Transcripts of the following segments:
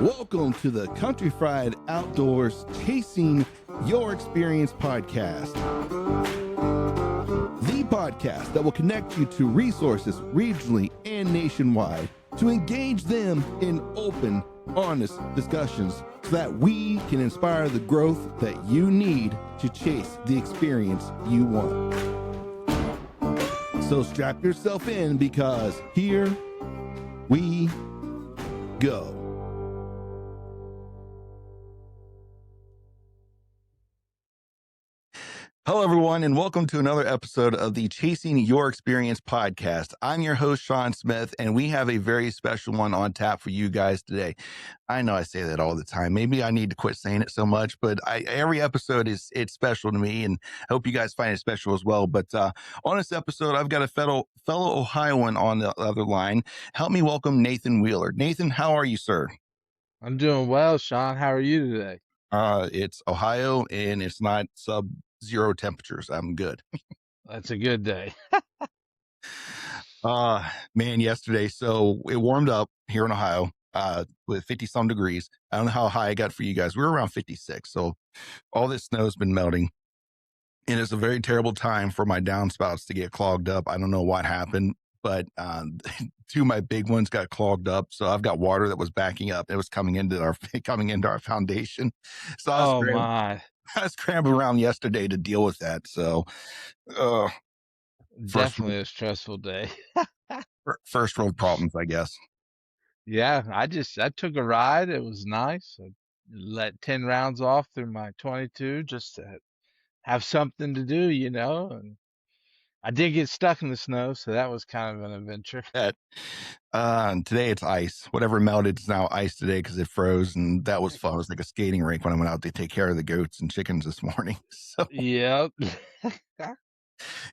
Welcome to the Country Fried Outdoors Chasing Your Experience podcast. The podcast that will connect you to resources regionally and nationwide to engage them in open, honest discussions so that we can inspire the growth that you need to chase the experience you want. So strap yourself in because here we go. Hello, everyone, and welcome to another episode of the Chasing Your Experience podcast. I'm your host, Sean Smith, and we have a very special one on tap for you guys today. I know I say that all the time. Maybe I need to quit saying it so much, but every episode it's special to me, and I hope you guys find it special as well. But on this episode, I've got a fellow Ohioan on the other line. Help me welcome Nathan Wheeler. Nathan, how are you, sir? I'm doing well, Sean. How are you today? It's Ohio, and it's not sub-zero temperatures. I'm good. That's a good day. Man, yesterday, so it warmed up here in Ohio with 50 some degrees. I don't know how high I got for you guys. We were around 56. So all this snow's been melting. And it's a very terrible time for my downspouts to get clogged up. I don't know what happened, but two of my big ones got clogged up. So I've got water that was backing up. It was coming into our foundation. So I was scrambling around yesterday to deal with that. So definitely a stressful day. First world problems, I guess. Yeah, I took a ride. It was nice. I let 10 rounds off through my 22 just to have something to do, and I did get stuck in the snow, so that was kind of an adventure. Today it's ice. Whatever melted is now ice today because it froze, and that was fun. It was like a skating rink when I went out to take care of the goats and chickens this morning. So Yep. the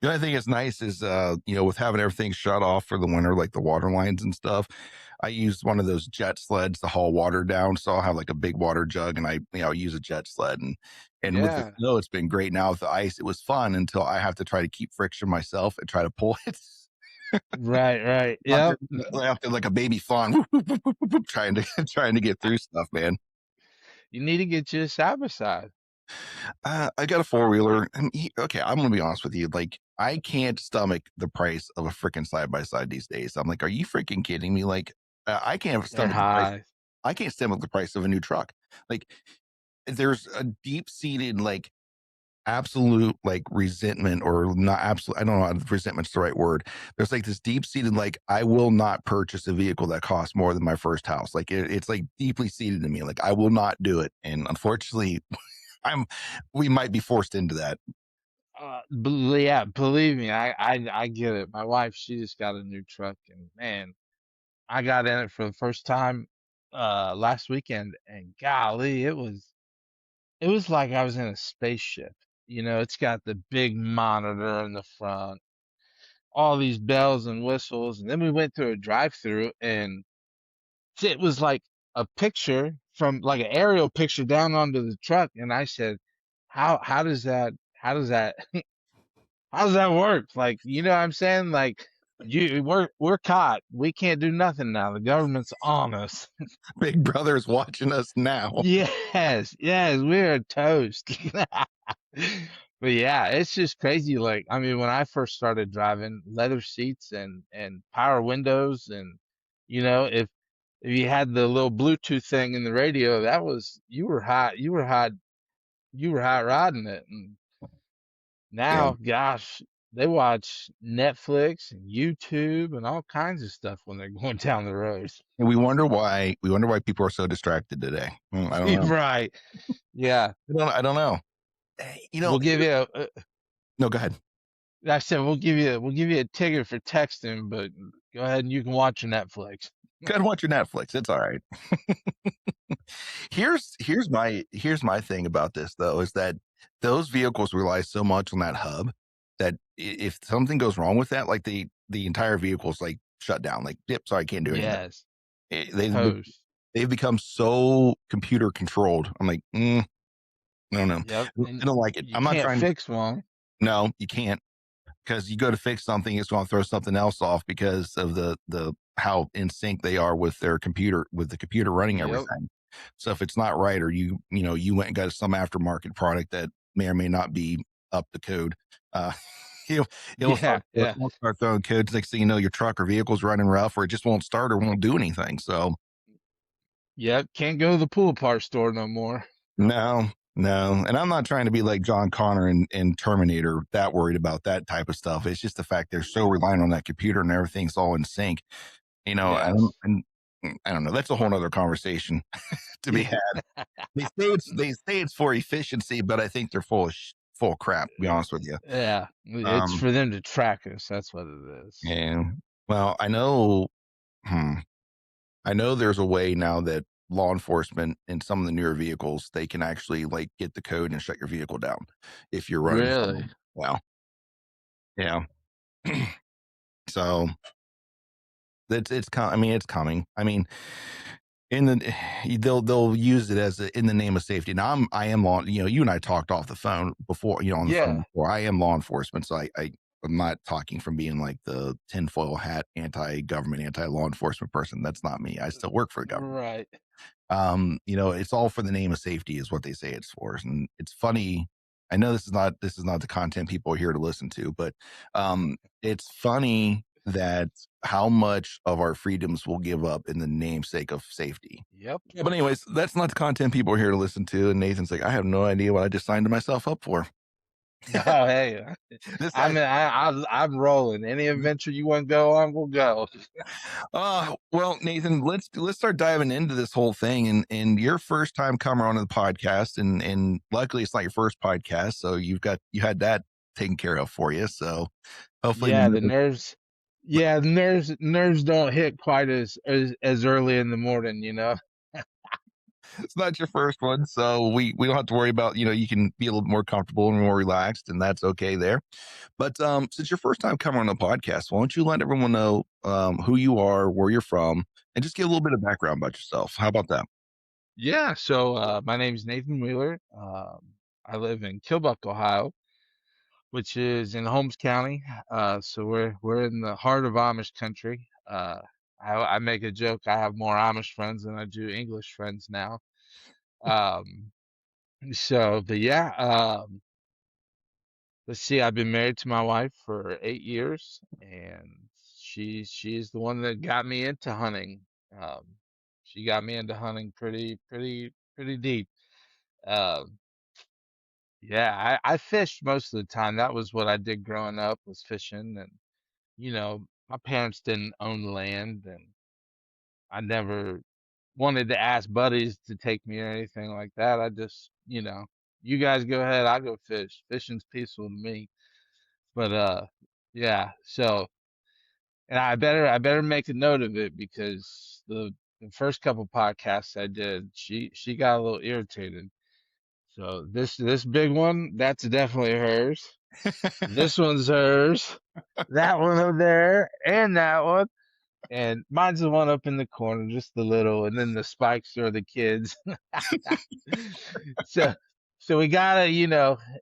only thing that's nice is, with having everything shut off for the winter, like the water lines and stuff, I used one of those jet sleds to haul water down. So I'll have like a big water jug and I use a jet sled and with the snow, it's been great. Now with the ice, it was fun until I have to try to keep friction myself and try to pull it. Right. Yep. After like a baby fawn, trying to get through stuff, man. You need to get you a side by side. I got a four-wheeler. Okay, I'm gonna be honest with you. Like, I can't stomach the price of a freaking side-by-side these days. I'm like, are you freaking kidding me? Like, I can't stomach the price. I can't stomach the price of a new truck. Like, there's a deep-seated, like, absolute, like, resentment, or not absolute. I don't know if resentment's the right word. There's like this deep-seated, like, I will not purchase a vehicle that costs more than my first house. Like, it's like deeply seated in me. Like, I will not do it. And unfortunately, we might be forced into that. Yeah, believe me, I get it. My wife, she just got a new truck, and man, I got in it for the first time last weekend, and golly, it was like I was in a spaceship. It's got the big monitor in the front, all these bells and whistles, and then we went through a drive-through, and it was like a picture from like an aerial picture down onto the truck, and I said, how does that how does that work? Like, you know what I'm saying? Like, we're caught. We can't do nothing now. The government's on us. Big Brother is watching us now. Yes, we're toast. But yeah, it's just crazy. Like, I mean, when I first started driving, leather seats and power windows, and if you had the little Bluetooth thing in the radio, that was you were hot rodding it. And now, gosh, they watch Netflix and YouTube and all kinds of stuff when they're going down the road. And we wonder why people are so distracted today. I don't know. Right. Yeah. I don't know. We'll give you no, go ahead. I said we'll give you a ticket for texting, but go ahead and you can watch your Netflix. Go ahead and watch your Netflix. It's all right. Here's my thing about this though, is that those vehicles rely so much on that hub that if something goes wrong with that, like the entire vehicle's like shut down. Like, yep, sorry, I can't do anything. Yes. They've become so computer controlled. I'm like, no. Yep. I don't like it. I'm not trying to fix one. No, you can't. because you go to fix something, it's going to throw something else off because of the how in sync they are with their computer, with the computer running Yep. everything. So if it's not right, or you went and got some aftermarket product that may or may not be up to code, uh, he'll Yeah, yeah. he'll start throwing codes. Next thing you know, your truck or vehicle's running rough, or it just won't start or won't do anything. So Yep, can't go to the pool part store no more. no, no. And I'm not trying to be like John Connor in Terminator, that worried about that type of stuff. It's just the fact they're so reliant on that computer and everything's all in sync. Yes. I don't know. That's a whole nother conversation to be Yeah. had. They say it's for efficiency, but I think they're full of crap, to be honest with you. Yeah, it's Um, for them to track us, that's what it is. and well, hmm, I know there's a way now that law enforcement in some of the newer vehicles, they can actually like get the code and shut your vehicle down if you're running from Really? them. Well, yeah. So I mean, it's coming. I mean, in the they'll use it as in the name of safety. Now I am law. You and I talked off the phone before. On the phone Yeah. before. I am law enforcement, so I'm not talking from being like the tinfoil hat, anti-government, anti-law enforcement person. That's not me. I still work for the government. Right. It's all for the name of safety is what they say it's for. And it's funny. I know this is not the content people are here to listen to, but it's funny that how much of our freedoms we'll give up in the namesake of safety. Yep. Yeah, but anyways, that's not the content people are here to listen to. And Nathan's like, I have no idea what I just signed myself up for. Oh, hey, This I mean, I'm rolling. Any adventure you want to go on, we'll go. well, Nathan, let's start diving into this whole thing. And your first time coming on the podcast, and luckily it's not your first podcast, so you had that taken care of for you. So hopefully Yeah, the nerves. Yeah, the nerves don't hit quite as early in the morning, you know. it's not your first one, so we don't have to worry about, you can be a little more comfortable and more relaxed, and that's okay there. But since your first time coming on the podcast, why don't you let everyone know who you are, where you're from, and just give a little bit of background about yourself. How about that? Yeah, so my name's Nathan Wheeler. I live in Killbuck, Ohio, which is in Holmes County. So we're in the heart of Amish country. I make a joke. I have more Amish friends than I do English friends now. Um, but yeah, let's see. I've been married to my wife for 8 years, and she's the one that got me into hunting. Um, she got me into hunting pretty deep. Um, yeah, I fished most of the time. That was what I did growing up, was fishing. And my parents didn't own land, and I never wanted to ask buddies to take me or anything like that. I just, you guys go ahead, I go fish. Fishing's peaceful to me. But yeah. So, and I better make a note of it, because the first couple podcasts I did, she got a little irritated. So this big one, that's definitely hers. This one's hers. That one over there, and that one. And mine's the one up in the corner, just the little, and then the spikes are the kids. so so we gotta,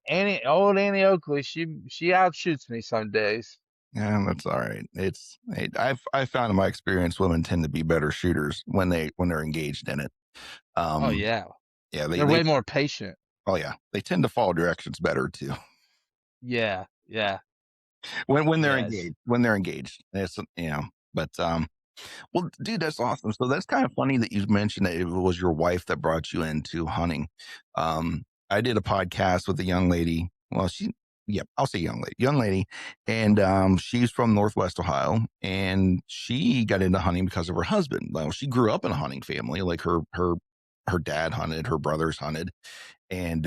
Annie Oakley, she outshoots me some days. Yeah, that's all right. I've found in my experience women tend to be better shooters when they're engaged in it. Oh Um, yeah. yeah, They're way more patient. oh yeah, they tend to follow directions better too Yeah, yeah, when they're yes. engaged. When they're engaged, but well, dude, that's awesome. So that's kind of funny that you mentioned that it was your wife that brought you into hunting. I did a podcast with a young lady. Well, yeah, I'll say young lady, and she's from Northwest Ohio, and she got into hunting because of her husband. Well, she grew up in a hunting family. Like her dad hunted, her brothers hunted, and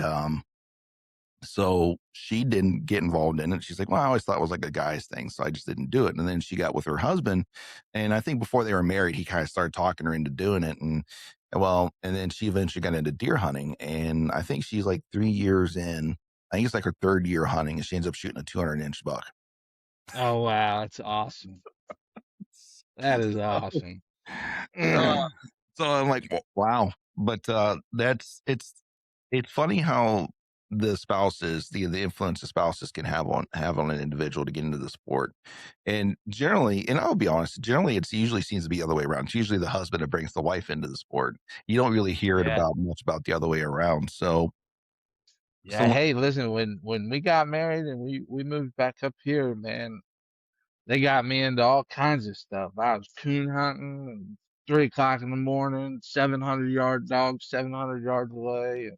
so she didn't get involved in it. She's like, well, I always thought it was like a guy's thing. So I just didn't do it. And then she got with her husband. And I think before they were married, he kind of started talking her into doing it. And then she eventually got into deer hunting. And I think she's like 3 years in. I think it's like her third year hunting. And she ends up shooting a 200-inch buck. Oh wow, that's awesome. That is awesome. Uh, so I'm like, wow. But it's funny how the spouses, the influence the spouses can have on an individual to get into the sport. And generally, and I'll be honest, generally it's usually seems to be the other way around. It's usually the husband that brings the wife into the sport. You don't really hear it Yeah. about much about the other way around. So Yeah. so Hey, listen, when we got married and we moved back up here, man, they got me into all kinds of stuff. I was coon hunting and 3 o'clock in the morning, 700-yard dogs, 700 yards away.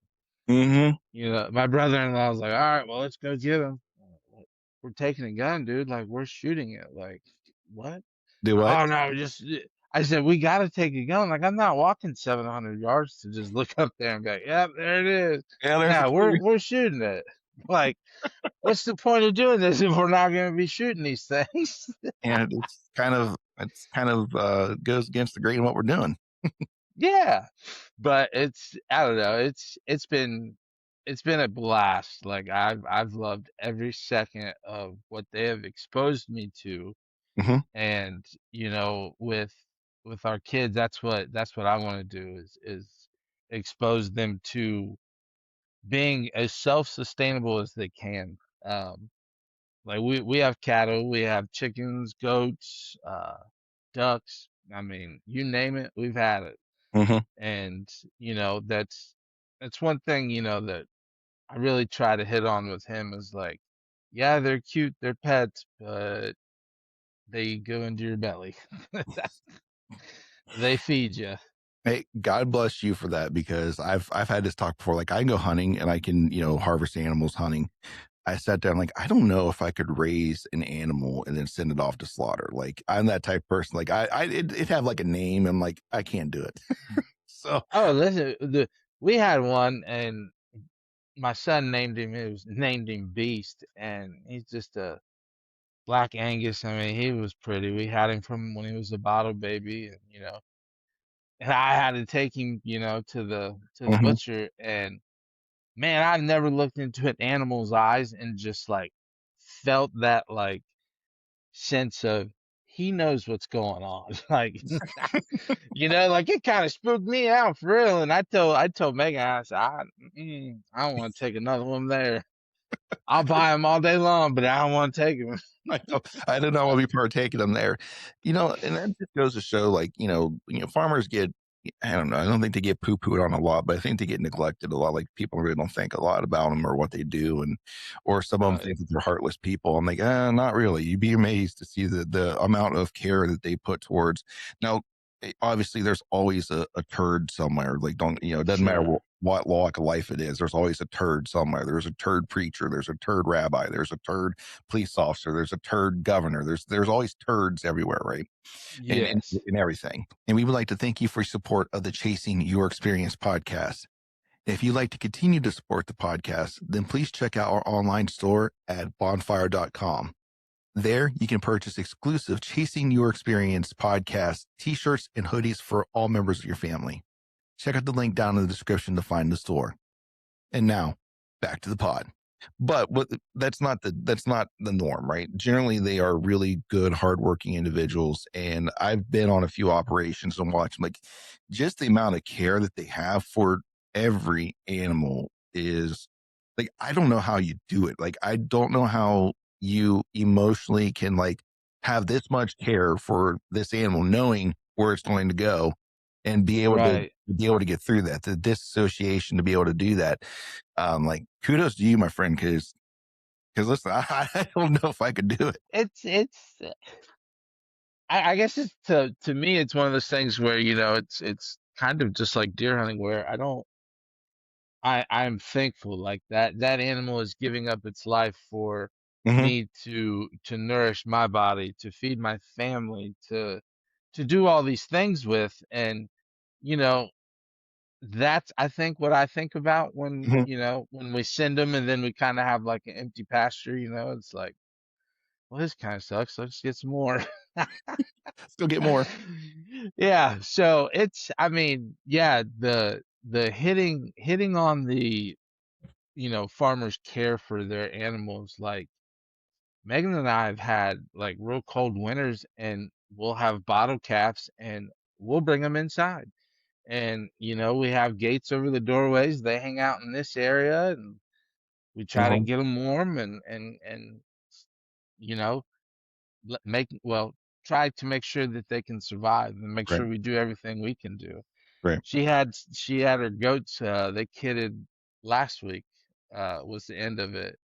And, mhm. my brother-in-law was like, all right, well, let's go get him. We're taking a gun, dude. Like, we're shooting it. Like, what? Do what? Oh, no, I said, we got to take a gun. Like, I'm not walking 700 yards to just look up there and be like, yep, there it is. Yeah, there's a No, tree. we're shooting it. Like, what's the point of doing this if we're not going to be shooting these things? And it's kind of goes against the grain of what we're doing. Yeah, but I don't know, it's been a blast. Like I've loved every second of what they have exposed me to. Mhm. And with our kids, that's what I want to do is expose them to being as self-sustainable as they can. um like we have cattle, we have chickens, goats, ducks. I mean, you name it, we've had it. Mhm. And that's one thing that I really try to hit on with him is like, yeah, they're cute, they're pets, but they go into your belly. They feed you. Hey, God bless you for that because I've had this talk before. Like I can go hunting and I can, harvest animals hunting. I sat down like I don't know if I could raise an animal and then send it off to slaughter. Like I'm that type of person. Like it have like a name. I'm like I can't do it. So Oh, listen, we had one, and my son named him. It was named him Beast, and he's just a black Angus. I mean, he was pretty. We had him from when he was a bottle baby, and I had to take him, to the mhm. butcher. And man, I've never looked into an animal's eyes and just like felt that like sense of he knows what's going on. Like, like it kind of spooked me out for real. And I told Megan, I said, I don't want to take another one there. I'll buy them all day long, but I don't want to take them. I know. I did not want to be partaking in there. And that just goes to show, like, farmers get, I don't know, I don't think they get poo pooed on a lot, but I think they get neglected a lot. Like, people really don't think a lot about them or what they do. Or some of them Right. think that they're heartless people. I'm like, not really. You'd be amazed to see the amount of care that they put towards. Now, obviously, there's always a turd somewhere. Like, don't, it doesn't matter Sure. what walk of life it is. There's always a turd somewhere. There's a turd preacher. There's a turd rabbi. There's a turd police officer, there's a turd governor, there's always turds everywhere, right? And Yes. in everything. And we would like to thank you for your support of the Chasing Your Experience podcast. If you'd like to continue to support the podcast, then please check out our online store at bonfire.com. There, you can purchase exclusive Chasing Your Experience podcast t-shirts and hoodies for all members of your family. Check out the link down in the description to find the store. And now, back to the pod. But that's not the norm, right? Generally, they are really good, hardworking individuals. And I've been on a few operations and watched like just the amount of care that they have for every animal is like I don't know how you do it. Like I don't know how you emotionally can like have this much care for this animal, knowing where it's going to go, and Right. be able to get through that, the disassociation to be able to do that. Like kudos to you, my friend, because listen, I don't know if I could do it. It's I guess it's to me it's one of those things where it's kind of just like deer hunting where I'm thankful like that animal is giving up its life for Hmm. me to nourish my body, to feed my family, to do all these things with. And you know that's I think what I think about when Hmm. when we send them and then we kind of have like an empty pasture. It's like, well, this kind of sucks, let's get some more. Still get more. Yeah, so I mean, yeah, the hitting on the farmers care for their animals. Like Megan and I have had like real cold winters, and we'll have bottle caps and we'll bring them inside. And we have gates over the doorways. They hang out in this area, We try to Uh-huh. get them warm and you know, make well, try to make sure that they can survive and make Right. sure we do everything we can do. Right. She had her goats, they kidded last week, was the end of it.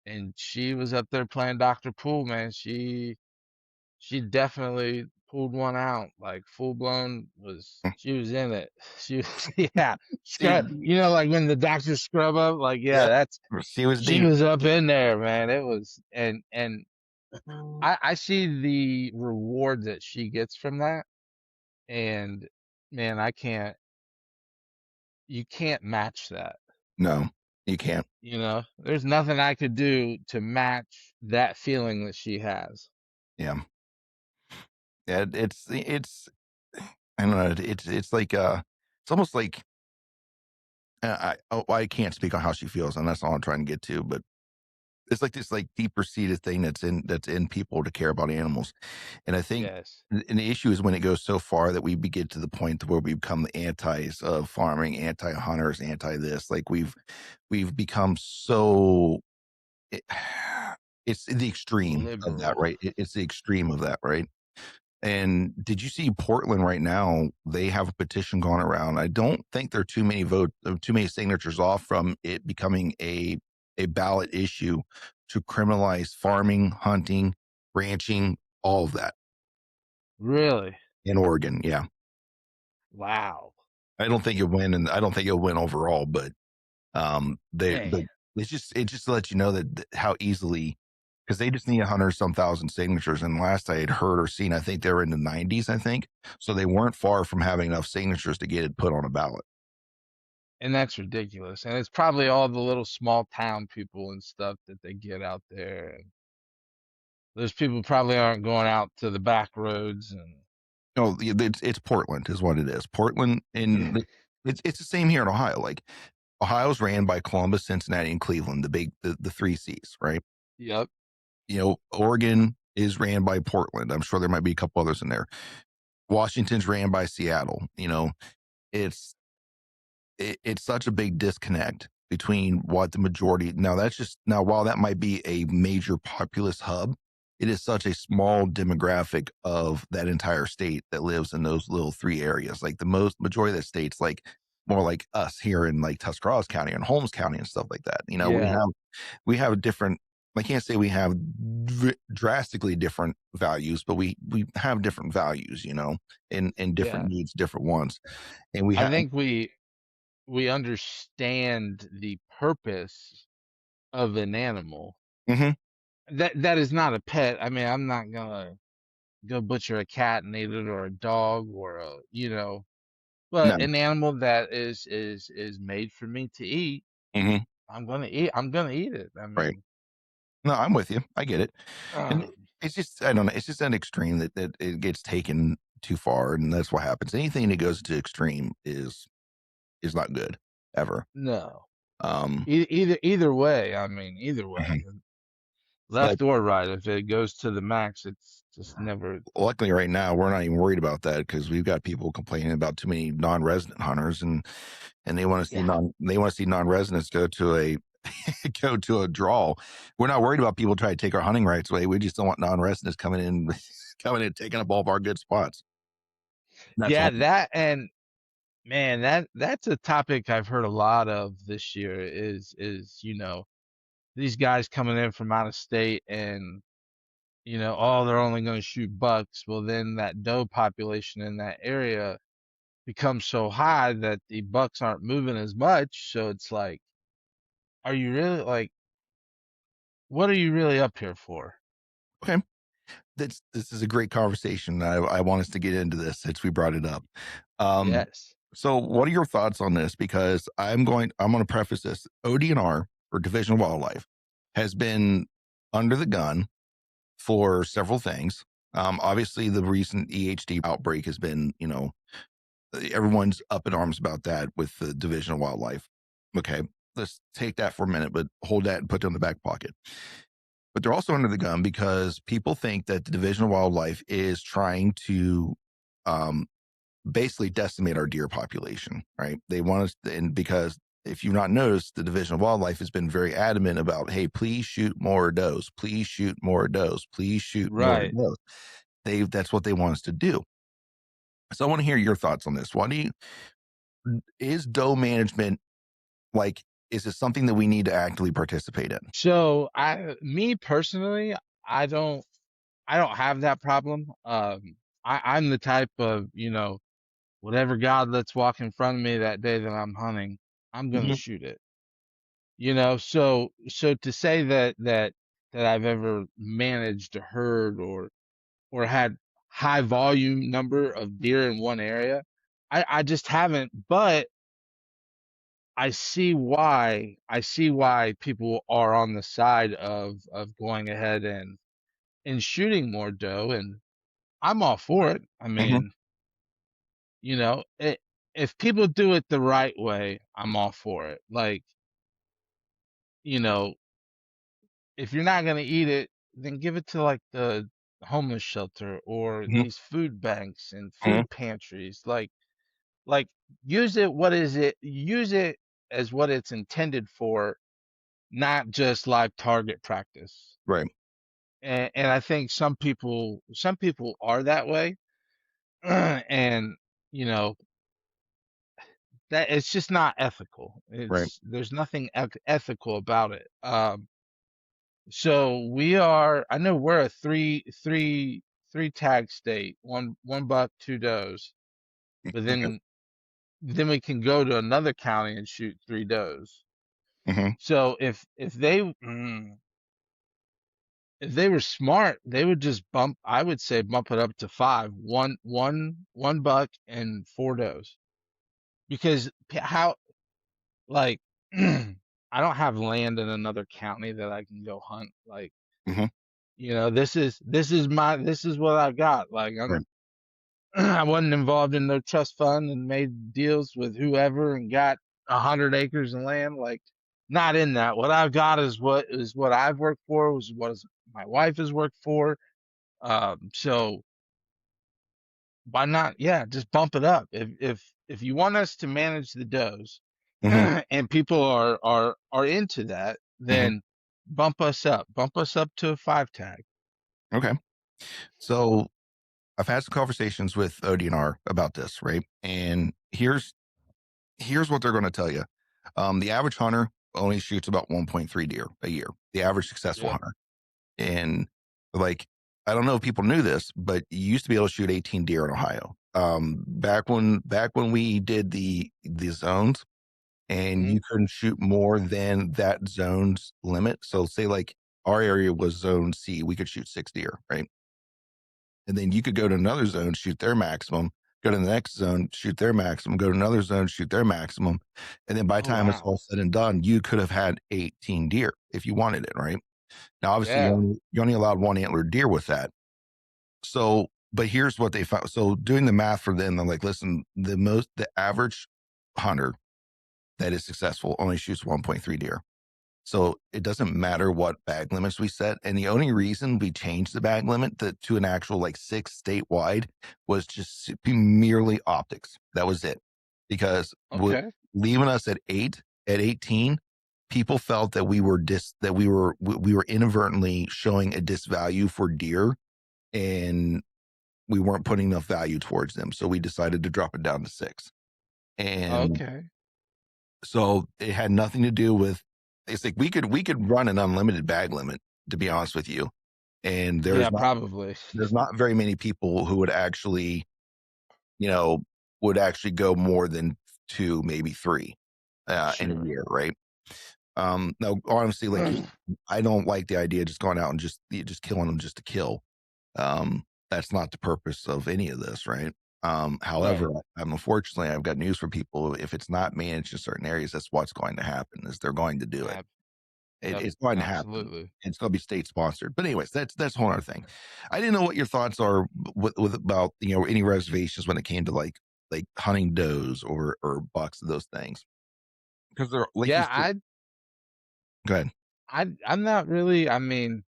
And she was up there playing Dr. Pool, man. She definitely pulled one out, like full blown she was in it. She was, yeah. See, Like when the doctors scrub up, like, yeah, yep. that's She was she deep. was up in there, man. It was and I see the reward that she gets from that. And man, you can't match that. No, you can't. There's nothing I could do to match that feeling that she has. Yeah. Yeah. I don't know. It's like, it's almost like, I can't speak on how she feels, and that's all I'm trying to get to. But it's like this, like, deeper seated thing that's in people to care about animals. And I think, Yes. and the issue is when it goes so far that we get to the point to where we become the antis of farming, anti hunters, anti this. Like, we've become so. It, it's the extreme of that, Liberal. right? It's the extreme of that, right? And did you see Portland right now? They have a petition going around. I don't think there are too many signatures off from it becoming a ballot issue to criminalize farming, hunting, ranching, all of that Really? in Oregon. Yeah, Wow. I don't think you'll win, and I don't think you'll win overall. But but Man. it just lets you know how easily, because they just need 100 some thousand signatures. And last I had heard or seen, I think they were in the 90s. I think so. They weren't far from having enough signatures to get it put on a ballot. And that's ridiculous. And it's probably all the little small town people and stuff that they get out there. And those people probably aren't going out to the back roads and No, it's Portland is what it is. Portland, yeah. it's the same here in Ohio. Like, Ohio's ran by Columbus, Cincinnati, and Cleveland, the three C's, right? Yep. Oregon is ran by Portland. I'm sure there might be a couple others in there. Washington's ran by Seattle. It's it's such a big disconnect between what the majority. Now while that might be a major populous hub, it is such a small demographic of that entire state that lives in those little three areas. Like, the majority of the states, like more like us here in like Tuscarawas County and Holmes County and stuff like that. We Yeah. have a different. I can't say we have drastically different values, but we have different values, and different Yeah. needs, different ones, and we I have. think we understand the purpose of an animal. Mhm. That is not a pet. I mean, I'm not gonna go butcher a cat and eat it or a dog or No. but an animal that is made for me to eat, Mhm. I'm gonna eat it. I Right. mean, No, I'm with you. I get it. And um, it's just, I don't know. It's just an extreme that it gets taken too far, and that's what happens. Anything that goes to extreme is not good ever. no. Um, Either way, I mean, either way, Mhm. Like, left or right, if it goes to the max, it's just never. luckily right now we're not even worried about that because we've got people complaining about too many non-resident hunters, and Yeah. they want to see non-residents go to a go to a draw. We're not worried about people trying to take our hunting rights away. We just don't want non-residents coming in coming in taking up all of our good spots. That's Yeah, all. that and man, that's a topic I've heard a lot of this year is these guys coming in from out of state and oh, they're only going to shoot bucks. Well, then that doe population in that area becomes so high that the bucks aren't moving as much. So it's like, are you really like, what are you really up here for? Okay. This is a great conversation. I want us to get into this since we brought it up. Um, Yes. so what are your thoughts on this? Because I'm going to preface this. ODNR, or Division of Wildlife, has been under the gun for several things. Obviously, the recent EHD outbreak has been, everyone's up in arms about that with the Division of Wildlife. Okay, let's take that for a minute, but hold that and put it in the back pocket. But they're also under the gun because people think that the Division of Wildlife is trying to, um, basically decimate our deer population, right? They want us, and because if you've not noticed, the Division of Wildlife has been very adamant about, hey, please shoot more does, please shoot more does, please shoot more Right. does. That's what they want us to do. So I want to hear your thoughts on this. Why do you is doe management like is it something that we need to actively participate in? So me personally, I don't, I don't have that problem. I'm the type of, whatever God lets walk in front of me that day that I'm hunting, I'm gonna Mhm, shoot it. So to say that I've ever managed a herd or had high volume number of deer in one area, I just haven't. But I see why people are on the side of going ahead and shooting more doe, and I'm all for it. I mhm, mean, if people do it the right way, I'm all for it. Like, you know, if you're not gonna eat it, then give it to like the homeless shelter or mhm, these food banks and mhm. food pantries. Like use it, what is it? Use it as what it's intended for, not just live target practice. Right, And I think some people are that way. And you know that it's just not ethical. right. There's nothing ethical about it. So we are, I know we're a three tag state, one buck, two does, but Okay. then we can go to another county and shoot three does. Mhm, So if they were smart, they would just I would say bump it up to five, one buck and four does. Because how, like, I don't have land in another county that I can go hunt. Like, mhm, this is what I got. Like, right, I wasn't involved in no trust fund and made deals with whoever and got 100 acres of land. Like, not in that. What I've got is what I've worked for, was what my wife has worked for. So why not? Yeah, just bump it up. If you want us to manage the does, mhm, and people are into that, mhm. then bump us up to a five tag. Okay. So I've had some conversations with ODNR about this, right? And here's what they're going to tell you. The average hunter only shoots about 1.3 deer a year. The average successful Yeah. hunter, and like I don't know if people knew this, but you used to be able to shoot 18 deer in Ohio. Back when we did the zones, and Hmm. you couldn't shoot more than that zone's limit. So say like our area was zone C, we could shoot 6 deer, right? And then you could go to another zone, shoot their maximum, go to the next zone, shoot their maximum, go to another zone, shoot their maximum. And then by the Oh time it's wow. all said and done, you could have had 18 deer if you wanted it, right? Now, obviously, Yeah. you only allowed one antlered deer with that. So, but here's what they found. So, doing the math for them, they're like, listen, the average hunter that is successful only shoots 1.3 deer. So it doesn't matter what bag limits we set. And the only reason we changed the bag limit to an actual like 6 statewide was just merely optics. That was it. Because Okay. leaving us at 18, people felt that we were inadvertently showing a disvalue for deer, and we weren't putting enough value towards them. So we decided to drop it down to 6. And Okay. so it had nothing to do with, it's like we could run an unlimited bag limit, to be honest with you. And Yeah, probably. there's not very many people who would actually, you know, would actually go more than 2, maybe 3 in a Sure. year, right? Now honestly, like you, I don't like the idea of just going out and just killing them just to kill. That's not the purpose of any of this, right? However, Right. unfortunately, I've got news for people. If it's not managed in certain areas, that's what's going to happen. Is they're going to do it. Ab Yep. It's going to happen. Absolutely. It's going to be state sponsored. But anyways, that's a whole other thing. I didn't know what your thoughts are with about any reservations when it came to like hunting does or bucks and those things, because they're like you Yeah, said. Go ahead. I'm not really, I mean,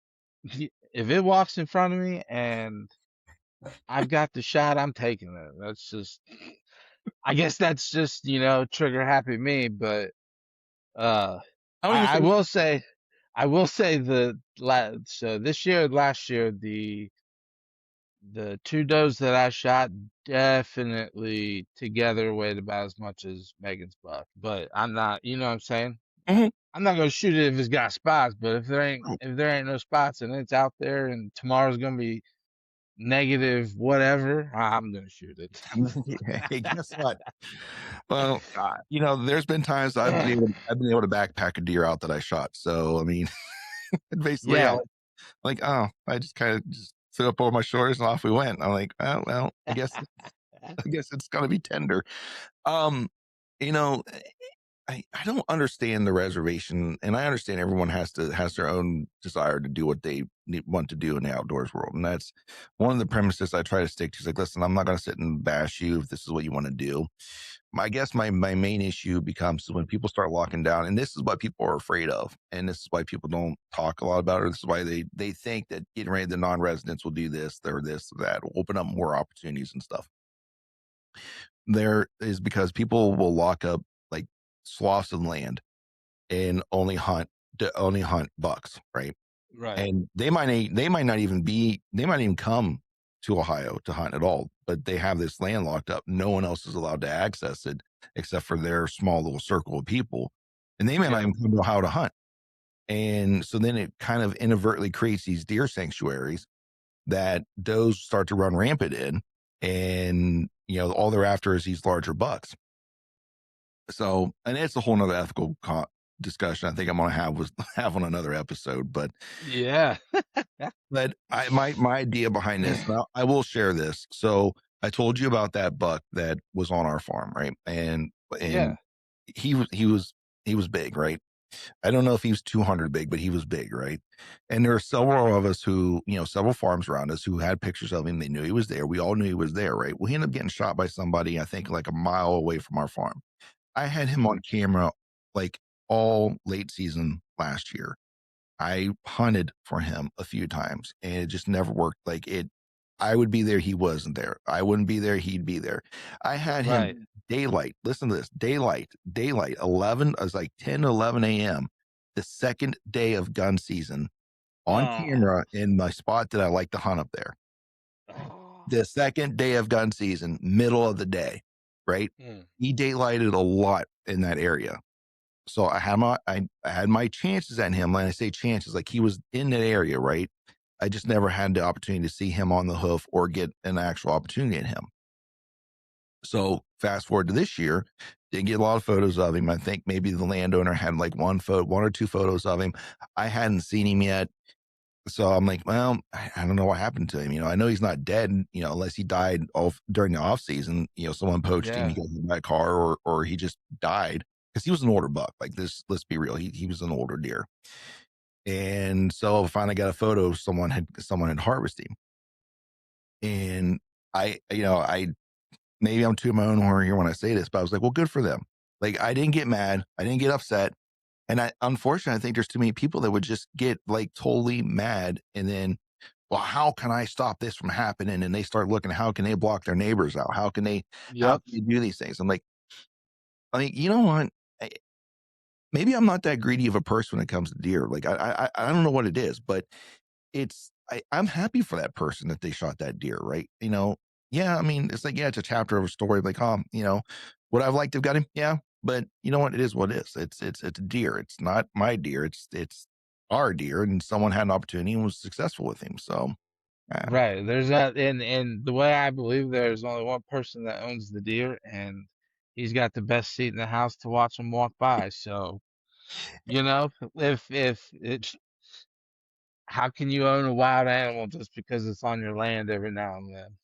if it walks in front of me and I've got the shot, I'm taking it. I guess that's just, trigger happy me, but Uh, I don't even I think. will say, so this year, last year, the two does that I shot definitely together weighed about as much as Megan's buck. But I'm not, you know what I'm saying? Mhm. I'm not gonna shoot it if it's got spots, but if there ain't no spots and it's out there and tomorrow's gonna be negative whatever, I'm gonna shoot it. Hey, guess what? Well, God. there's been times I've been able to backpack a deer out that I shot. So I mean, basically, Yeah, oh, I just kind of just sit up over my shoulders and off we went. I'm like, oh well, I guess it's gonna be tender. Um, you know, I don't understand the reservation, and I understand everyone has their own desire to do what they want to do in the outdoors world, and that's one of the premises I try to stick to. Is like, listen, I'm not going to sit and bash you if this is what you want to do. I guess my main issue becomes when people start locking down, and this is what people are afraid of, and this is why people don't talk a lot about it. This is why they think that getting rid of the non-residents will do this, or this, or that, will open up more opportunities and stuff. There is because people will lock up like swaths of land and only hunt bucks, right? right. And they might even come to Ohio to hunt at all, but they have this land locked up. No one else is allowed to access it except for their small little circle of people. And they may not Yep. even come to Ohio to hunt. And so then it kind of inadvertently creates these deer sanctuaries that does start to run rampant in. And all they're after is these larger bucks. So, and it's a whole nother ethical discussion I think I'm going to have on another episode. But Yeah. my idea behind this, and I will share this. So I told you about that buck that was on our farm, right? And Yeah. he was big, right? I don't know if he was 200 big, but he was big, right? And there are several of us who, several farms around us who had pictures of him. They knew he was there. We all knew he was there, right? Well, he ended up getting shot by somebody, I think, like a mile away from our farm. I had him on camera like all late season last year. I hunted for him a few times and it just never worked. I would be there, he wasn't there. I wouldn't be there, he'd be there. I had him Right. daylight. Listen to this, daylight, 11, I was like 10, 11 a.m., the second day of gun season on Oh. camera in my spot that I like to hunt up there. Oh. The second day of gun season, middle of the day, right? Mm. He daylighted a lot in that area. So I had my chances at him. When I say chances, like he was in that area, right? I just never had the opportunity to see him on the hoof or get an actual opportunity at him. So fast forward to this year, didn't get a lot of photos of him. I think maybe the landowner had like one or two photos of him. I hadn't seen him yet. So I'm like, well, I don't know what happened to him. I know he's not dead, unless he died during the off season. Someone poached him, he Yeah. got hit by a car, or he just died because he was an older buck. Like this, let's be real, he was an older deer. And so I finally got a photo of someone had harvested him. And I maybe I'm too my own horn here when I say this, but I was like, well, good for them. Like I didn't get mad, I didn't get upset. And unfortunately, I think there's too many people that would just get like totally mad and then, well, how can I stop this from happening? And they start looking, how can they block their neighbors out? How Yep. can they do these things? I'm like, you know what? I, Maybe I'm not that greedy of a person when it comes to deer. Like I don't know what it is, but I'm happy for that person that they shot that deer, right? Yeah, I mean, it's like, yeah, it's a chapter of a story. Like, would I've liked to have got him? Yeah. But you know what? It is what it is. It's a deer. It's not my deer. It's our deer. And someone had an opportunity and was successful with him. So Right. There's that, and the way I believe there's only one person that owns the deer, and he's got the best seat in the house to watch them walk by. So, if it's how can you own a wild animal just because it's on your land every now and then?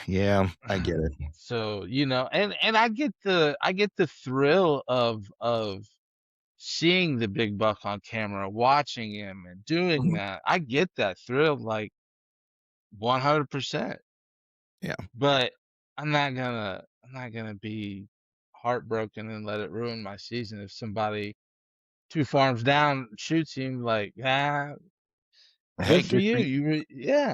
yeah, I get it. So, and I get the thrill of seeing the big buck on camera, watching him and doing Mhm. that. I get that thrill like 100%. Yeah. But I'm not gonna be heartbroken and let it ruin my season if somebody two farms down shoots him like, Hey, good for good you. for you.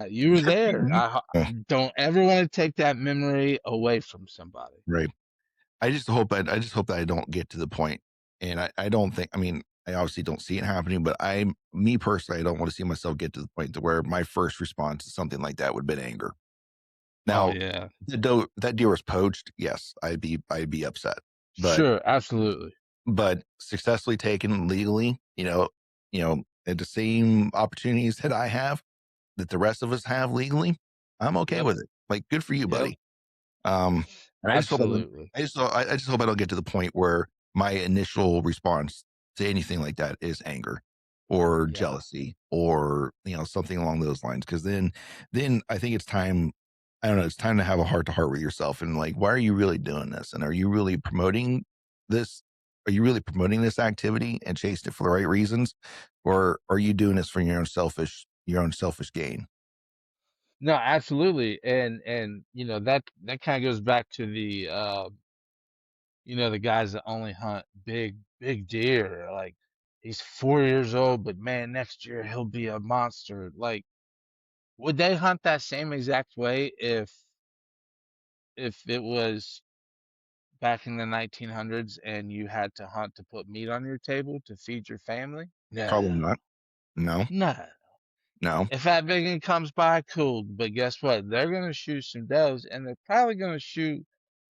You were Good for there. you. I Uh, don't ever want to take that memory away from somebody. right. I just hope that I don't get to the point. And I don't think, I mean, I obviously don't see it happening, but me personally, I don't want to see myself get to the point to where my first response to something like that would have been anger. Oh Now, yeah. that deer was poached. Yes, I'd be upset, but Sure, absolutely. successfully taken legally, at the same opportunities that I have, that the rest of us have legally, I'm okay Yep. with it. Like, good for you, Yep. buddy. Um, and Absolutely. I just hope I don't get to the point where my initial response to anything like that is anger or Yeah. jealousy or, something along those lines. Cause then I think it's time, I don't know, it's time to have a heart to heart with yourself and like, why are you really doing this? And are you really promoting this? Are you really promoting this activity and chasing it for the right reasons? Or are you doing this for your own selfish gain? No, absolutely. And that kind of goes back to the guys that only hunt big deer. Like he's 4 years old, but man, next year he'll be a monster. Like, would they hunt that same exact way if it was back in the 1900s and you had to hunt to put meat on your table to feed your family? No, Probably not. No, no. no. If that big one comes by, cool. But guess what? They're gonna shoot some does, and they're probably gonna shoot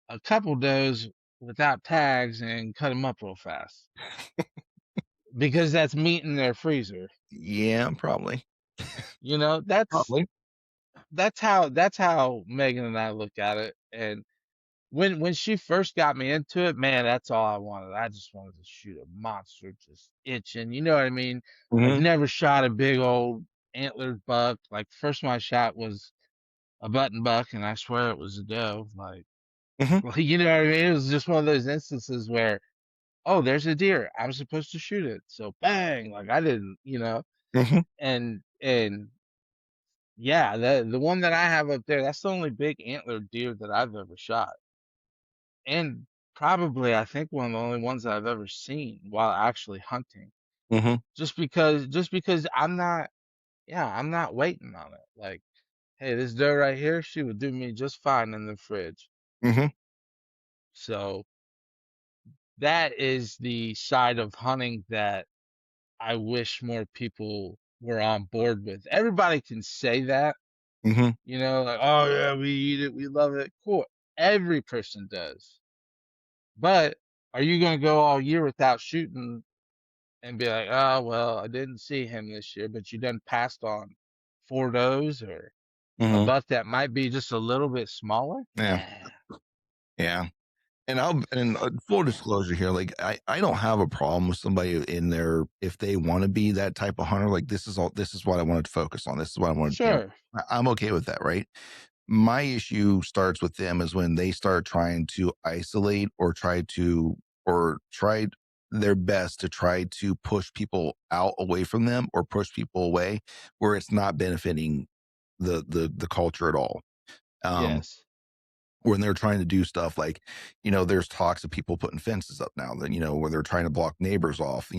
a couple does without tags and cut them up real fast because that's meat in their freezer. Yeah, probably. You know, that's Probably. that's how Megan and I look at it. And when she first got me into it, man, that's all I wanted. I just wanted to shoot a monster just itching. You know what I mean? I've Mhm, never shot a big old antlered buck. Like first one I shot was a button buck, and I swear it was a doe. Like, mhm, well, you know what I mean? It was just one of those instances where, oh, there's a deer. I'm supposed to shoot it. So bang, like I didn't. mhm, And yeah, the one that I have up there, that's the only big antlered deer that I've ever shot. And probably I think one of the only ones that I've ever seen while actually hunting. mhm, Just because I'm not waiting on it. Like, hey, this doe right here, she would do me just fine in the fridge. mhm, So that is the side of hunting that I wish more people were on board with. Everybody can say that, mhm, like, oh yeah, we eat it, we love it. Cool. Every person does. But are you gonna go all year without shooting and be like, oh well, I didn't see him this year, but you done passed on four does or a mhm. buck that might be just a little bit smaller? Yeah, Nah. yeah. And full disclosure here, like I don't have a problem with somebody in there if they want to be that type of hunter. Like this is what I wanted to focus on. This is what I wanted. Sure. I'm okay with that, right? My issue starts with them is when they start trying to isolate or try their best to try to push people out away from them or push people away where it's not benefiting the culture at all. Um, Yes. when they're trying to do stuff like, there's talks of people putting fences up now that, where they're trying to block neighbors off,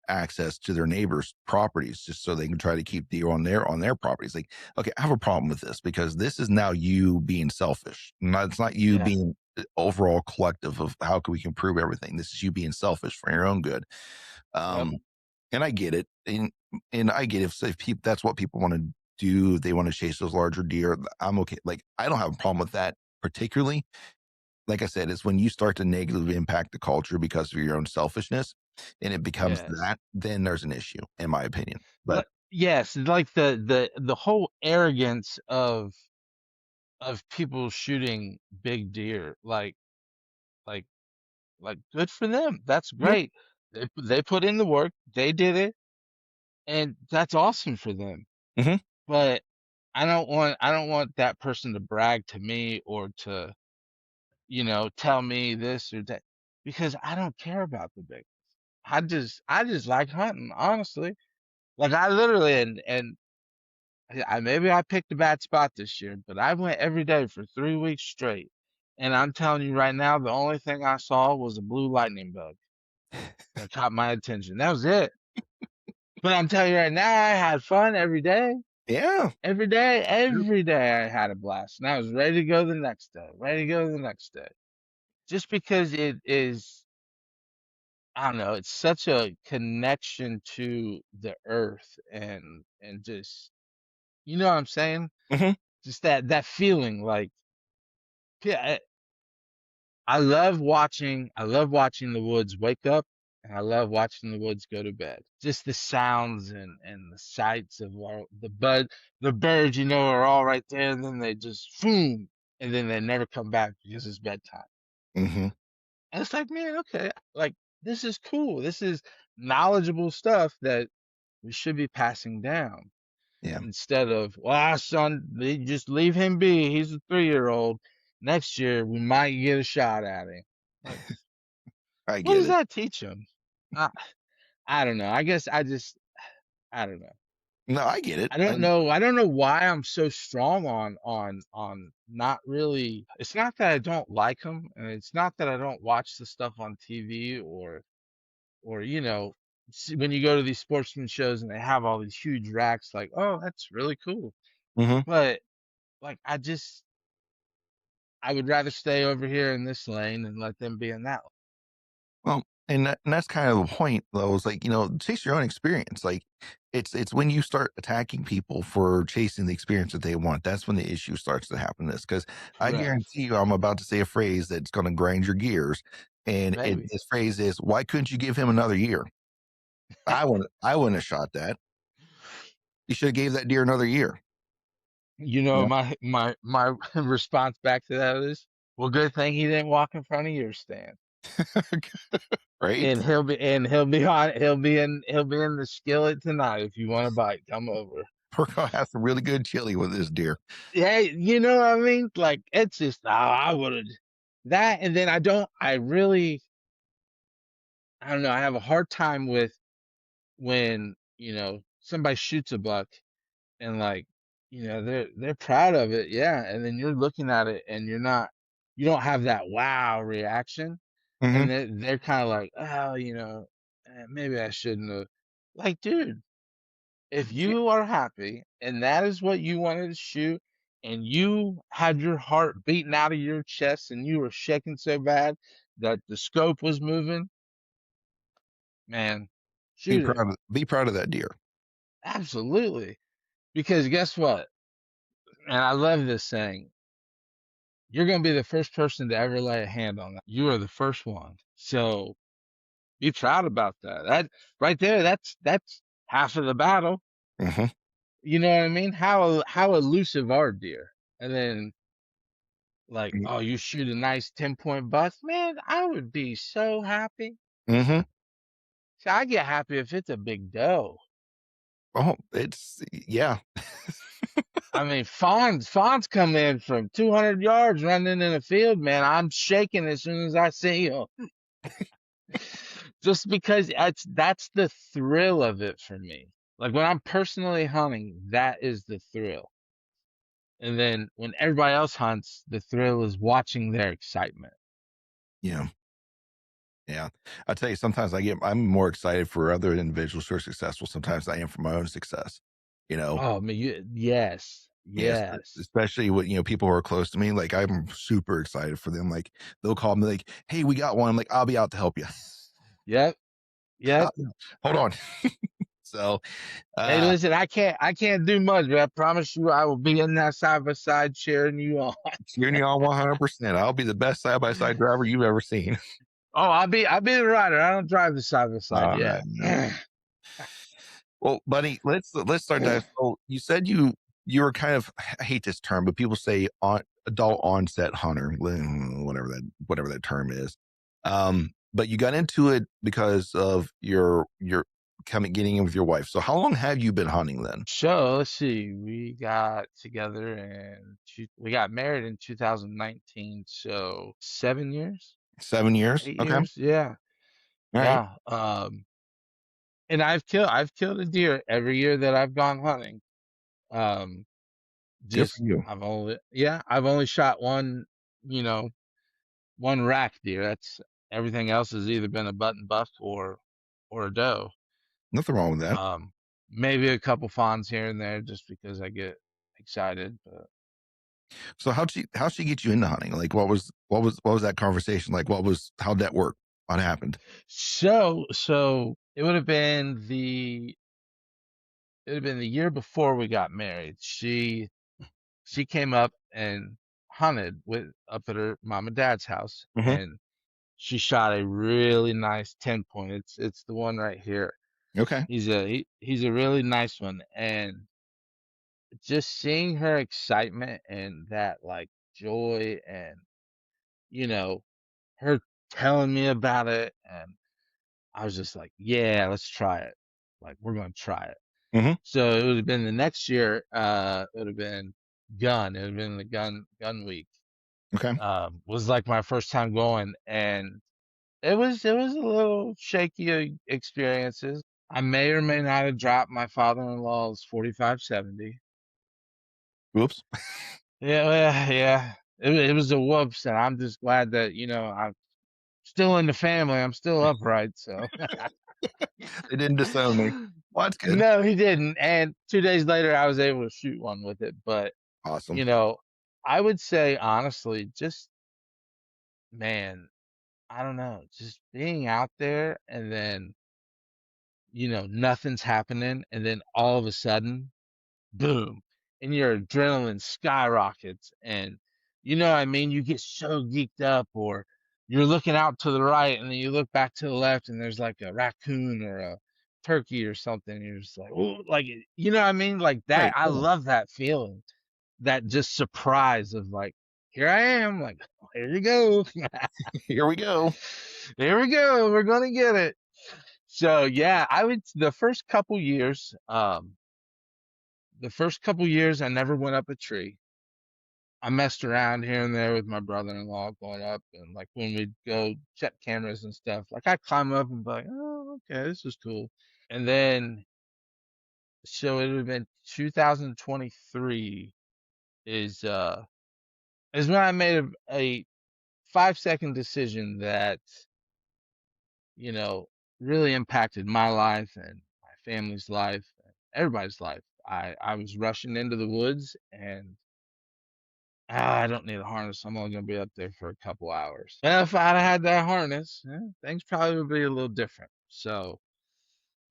access to their neighbors' properties just so they can try to keep deer on their properties. Like, okay, I have a problem with this because this is now you being selfish. It's not you Yeah. being overall collective of how can we improve everything. This is you being selfish for your own good. Yep. Um, and I get it. And I get if people that's what people want to do, they want to chase those larger deer. I'm okay. Like, I don't have a problem with that particularly. Like I said, it's when you start to negatively impact the culture because of your own selfishness and it becomes Yes. that, then there's an issue, in my opinion. But Like, yes, like the whole arrogance of people shooting big deer. Like like good for them. That's yeah, great. They put in the work. They did it, and that's awesome for them. hmm But I don't want that person to brag to me or to, tell me this or that because I don't care about the big. I just like hunting, honestly. Like I literally and maybe I picked a bad spot this year, but I went every day for 3 weeks straight. And I'm telling you right now, the only thing I saw was a blue lightning bug that caught my attention. That was it. But I'm telling you right now, I had fun every day. yeah, Every day I had a blast. And I was ready to go the next day, ready to go the next day. Just because it is I don't know, it's such a connection to the earth and just you know what I'm saying? Mhm. Just that feeling like yeah, I love watching the woods wake up and I love watching the woods go to bed. Just the sounds and the sights of all the birds, are all right there and then they just boom and then they never come back because it's bedtime. Mhm. And it's like, man, okay, like this is cool. This is knowledgeable stuff that we should be passing down Yeah. instead of, well, son, just leave him be. He's a 3-year-old. Next year we might get a shot at him. Like, I what get does it. that teach him? I, I don't know. I guess I don't know. No, I get it. I don't know. I don't know why I'm so strong on not really. It's not that I don't like him, and it's not that I don't watch the stuff on TV or when you go to these sportsman shows and they have all these huge racks, like, oh, that's really cool. Mhm. But like, I would rather stay over here in this lane and let them be in that. Well, and that's kind of the point, though. Is like chase your own experience. Like it's when you start attacking people for chasing the experience that they want. That's when the issue starts to happen. This because I Correct. guarantee you, I'm about to say a phrase that's going to grind your gears, and Maybe. this phrase is, "Why couldn't you give him another year?" I wouldn't have shot that. You should have gave that deer another year. You know, My response back to that is, well, good thing he didn't walk in front of your stand. right? And he'll be in the skillet tonight if you want to bite, come over. We're gonna have some really good chili with this deer. Yeah, you know what I mean? Like it's just I would have that and then I don't know, I have a hard time with when, somebody shoots a buck and like, they're proud of it, yeah, and then you're looking at it and you don't have that wow reaction and Hmm. they're kind of like, oh, maybe I shouldn't have. Like, dude, if you are happy and that is what you wanted to shoot, and you had your heart beating out of your chest and you were shaking so bad that the scope was moving, man, shoot it. Be proud of that deer. Absolutely. Because guess what? And I love this saying. You're going to be the first person to ever lay a hand on that. You are the first one. So be proud about that. That right there, that's half of the battle. Hmm. You know what I mean? How elusive are deer? And then like, oh, you shoot a nice 10-point buck, man, I would be so happy. Hmm. So I get happy if it's a big doe. Oh, it's yeah. I mean, fawns come in from 200 yards running in the field, man. I'm shaking as soon as I see them. Just because that's the thrill of it for me. Like when I'm personally hunting, that is the thrill. And then when everybody else hunts, the thrill is watching their excitement. Yeah. Yeah. I tell you, sometimes I'm more excited for other individuals who are successful sometimes than I am for my own success. You know, Oh, I mean, yes, yes, yes. especially with, people who are close to me. Like I'm super excited for them. Like they'll call me like, "Hey, we got one." I'm like, "I'll be out to help you." Yep, yep. Hold on. So, Hey, uh, listen, I can't do much, but I promise you I will be in that side by side cheering you on. cheering you on 100%. I'll be the best side by side driver you've ever seen. Oh, I'll be the rider. I don't drive the side by side All yet. right. Well, buddy, let's start that. So you said you were kind of, I hate this term, but people say on adult onset hunter, whatever that term is. But you got into it because of your coming getting in with your wife. So how long have you been hunting then? So let's see. We got together and we got married in 2019. So 7 years, 7 years. 8 Okay. years. Yeah, All right. yeah. And I've killed a deer every year that I've gone hunting. Um, Good for just you. I've only shot one, you know, one rack deer. That's everything else has either been a button buck or a doe. Nothing wrong with that. Um, maybe a couple fawns here and there just because I get excited. But So how'd she get you into hunting? Like what was that conversation like? How'd that work? What happened? So it would have been the year before we got married. She came up and hunted with up at her mom and dad's house, Hmm. and she shot a really nice 10 point. It's the one right here. Okay. He's a really nice one, and just seeing her excitement and that like joy, and you know her telling me about it, and I was just like, yeah, let's try it. Like, we're gonna try it. Hmm. So it would have been the next year. It would have been gun. It would have been the gun week. Okay. Was like my first time going, and it was a little shaky experiences. I may or may not have dropped my father-in-law's 4570. Whoops. Yeah, well, yeah. It was a whoops, and I'm just glad that I'm still in the family. I'm still upright, so. They didn't disown me. Well, that's good. No, he didn't. And 2 days later, I was able to shoot one with it. But Awesome. you know, I would say honestly, just man, I don't know, just being out there, and then nothing's happening, and then all of a sudden, boom, and your adrenaline skyrockets, and what I mean, you get so geeked up, or you're looking out to the right, and then you look back to the left, and there's like a raccoon or a turkey or something, and you're just like, oh, like, you know what I mean, like that. Right. I Yeah. love that feeling, that just surprise of like, here I am, like, here you go. Here we go. Here we go, we're gonna get it. So yeah, I would the first couple years I never went up a tree. I messed around here and there with my brother-in-law going up, and like when we'd go check cameras and stuff, like I'd climb up and be like, oh, okay, this is cool. And then so it would have been 2023 is uh is when I made a 5-second decision that, you know, really impacted my life and my family's life and everybody's life. I was rushing into the woods, and I don't need a harness. I'm only gonna be up there for a couple hours. Well, if I'd had that harness, things probably would be a little different. So,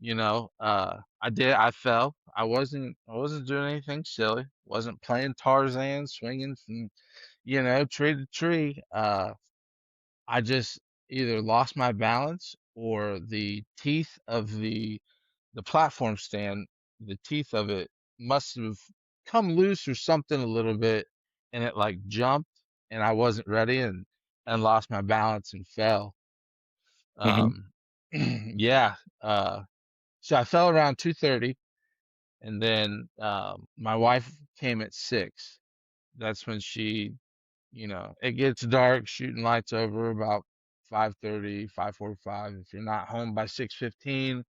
I fell. I wasn't doing anything silly. Wasn't playing Tarzan, swinging from, tree to tree. I just either lost my balance, or the teeth of the platform stand, the teeth of it must have come loose or something a little bit, and it like jumped, and I wasn't ready, and lost my balance and fell. Hmm. Um, yeah. So I fell around 2:30, and then my wife came at 6. That's when it gets dark, shooting lights over about 5:30, 5:45. If you're not home by 6:15,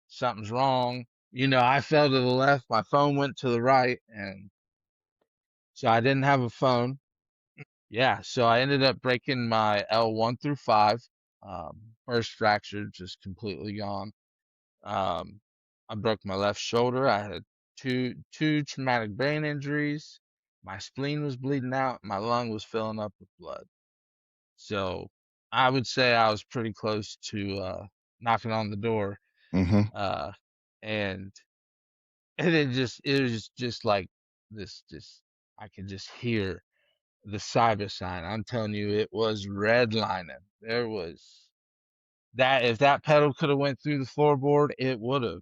something's wrong. I fell to the left, my phone went to the right, and so I didn't have a phone. Yeah, so I ended up breaking my L1 through 5. Burst fracture, just completely gone. Um, I broke my left shoulder. I had two traumatic brain injuries. My spleen was bleeding out. My lung was filling up with blood. So I would say I was pretty close to knocking on the door. Hmm. Uh, and and it was just like this, just I could just hear the cyber sign. I'm telling you, it was redlining. There was that if that pedal could have went through the floorboard, it would have,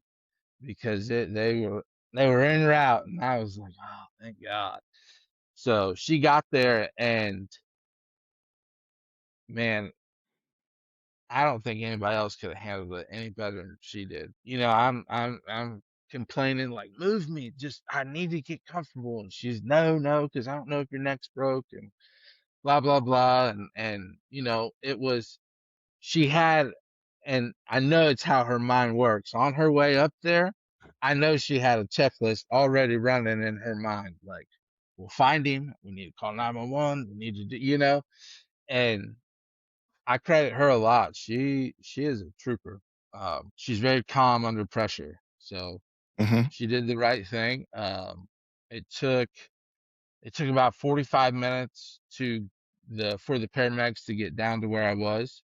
because they were en route, and I was like, oh, thank God. So she got there, and man, I don't think anybody else could have handled it any better than she did. I'm complaining like, move me, just I need to get comfortable, and she's no, no, because I don't know if your neck's broke, and blah blah blah, and it was she had, and I know it's how her mind works. On her way up there, I know she had a checklist already running in her mind, like, we'll find him, we need to call 911, we need to do, and I credit her a lot. She is a trooper. She's very calm under pressure. So Hmm. she did the right thing. It took it took about 45 minutes for the paramedics to get down to where I was.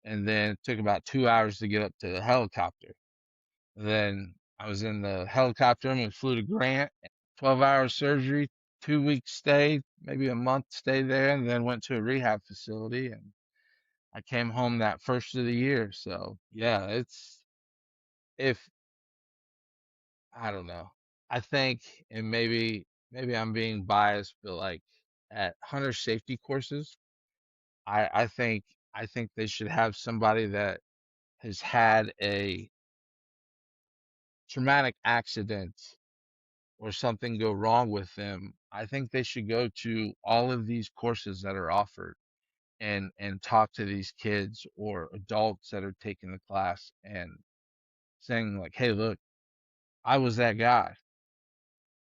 and then it took about 2 hours to get up to the helicopter. Then I was in the helicopter and we flew to Grant, 12-hour surgery, 2 week stay, maybe a month stay there, and then went to a rehab facility. And I came home that first of the year. So yeah, if I don't know, I think, and maybe I'm being biased, but like at hunter safety courses, I think they should have somebody that has had a traumatic accident or something go wrong with them. I think they should go to all of these courses that are offered and talk to these kids or adults that are taking the class and saying like, "Hey, look, I was that guy.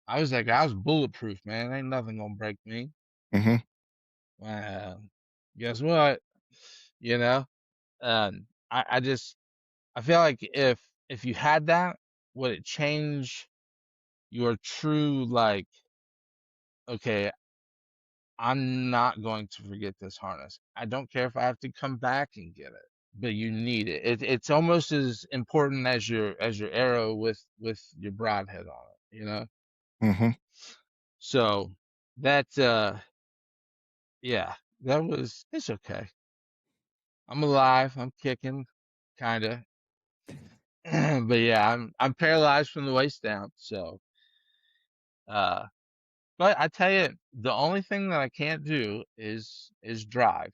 I was that guy. I was bulletproof, man. Ain't nothing gonna break me." Hmm. Well, guess what? You know, I just I feel like if you had that, would it change your true like, okay, I'm not going to forget this harness. I don't care if I have to come back and get it, but you need it. It's almost as important as your arrow with your broadhead on it, you know? Hmm. So that yeah, it's okay. I'm alive, I'm kicking, kinda. But yeah, I'm paralyzed from the waist down. So uh but I tell you, the only thing that I can't do is drive.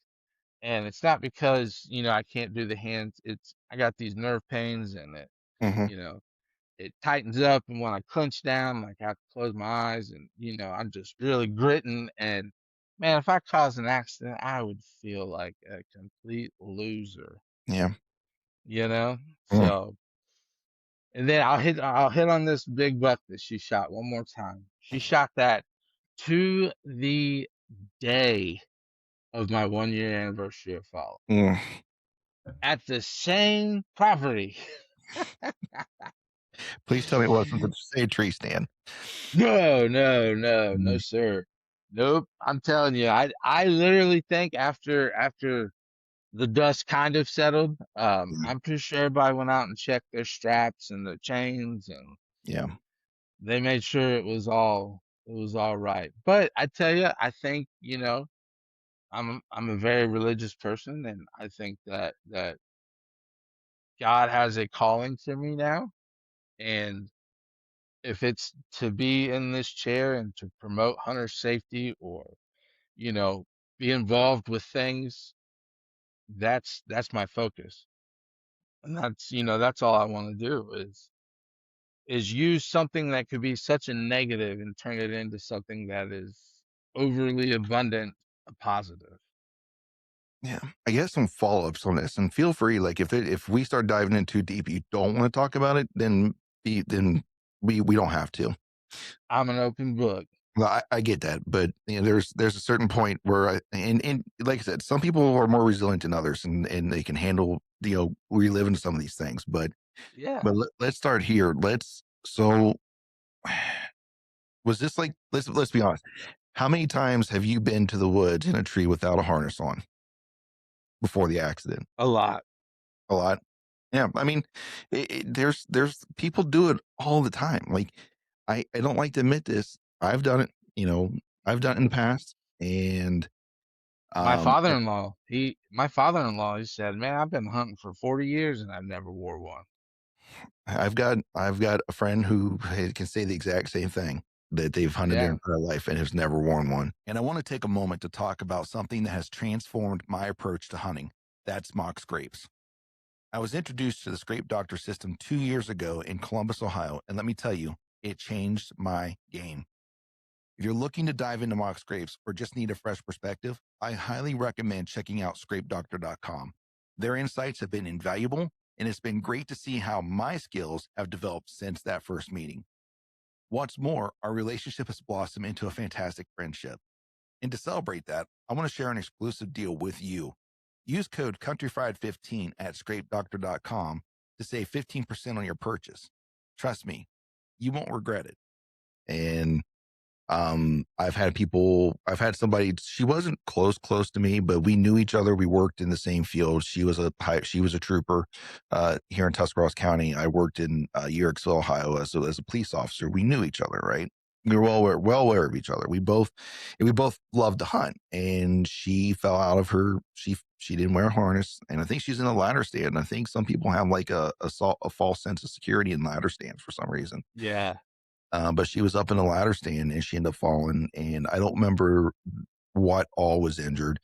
And it's not because, I can't do the hands. It's I got these nerve pains and Hmm. you know, it tightens up, and when I clench down, like I have to close my eyes, and I'm just really gritting. And man, if I caused an accident, I would feel like a complete loser, Yeah. you know? Mm. So, and then I'll hit on this big buck that she shot one more time. She shot that to the day of my 1 year anniversary of fall Mm. at the same property. Please tell me it wasn't the shade tree stand. No, no, no, no, Mm. sir. Nope. I'm telling you, I literally think after the dust kind of settled, Yeah. I'm pretty sure everybody went out and checked their straps and their chains, and Yeah. they made sure it was all right. But I tell you, I think, I'm a very religious person, and I think that God has a calling for me now. And if it's to be in this chair and to promote hunter safety, or you know be involved with things, that's my focus. And that's all I want to do is use something that could be such a negative and turn it into something that is overly abundant, a positive. Yeah. I guess some follow ups on this, and feel free. Like if we start diving in too deep, you don't want to talk about it, then we don't have to. I'm an open book. Well, I get that, but there's a certain point where and like I said, some people are more resilient than others, and they can handle reliving some of these things. But Yeah, let's start here. So was this like let's be honest. How many times have you been to the woods in a tree without a harness on before the accident? a lot. A lot. Yeah, I mean, there's people do it all the time. Like I don't like to admit this. I've done it. I've done it in the past, and My um, father-in-law, he said, "Man, I've been hunting for 40 years and I've never wore one." I've got a friend who can say the exact same thing, that they've hunted their Yeah. entire life and has never worn one. And I want to take a moment to talk about something that has transformed my approach to hunting. That's mock scrapes. I was introduced to the Scrape Doctor system 2 years ago in Columbus, Ohio, and let me tell you, it changed my game. If you're looking to dive into mock scrapes or just need a fresh perspective, I highly recommend checking out scrapedoctor.com. Their insights have been invaluable, and it's been great to see how my skills have developed since that first meeting. What's more, our relationship has blossomed into a fantastic friendship. And to celebrate that, I want to share an exclusive deal with you. Use code countryfried15 at scrapedoctor.com to save 15% on your purchase. Trust me, you won't regret it. And I've had somebody, she wasn't close to me, but we knew each other. We worked in the same field. She was a trooper, here in Tuscarawas County. I worked in, Yerricksville, Ohio as a police officer. We knew each other, right? We were well aware of each other. We both loved to hunt, and she fell out of her, she didn't wear a harness. And I think she's in a ladder stand. I think some people have like a false sense of security in ladder stands for some reason. Yeah. But she was up in a ladder stand and she ended up falling. And I don't remember what all was injured.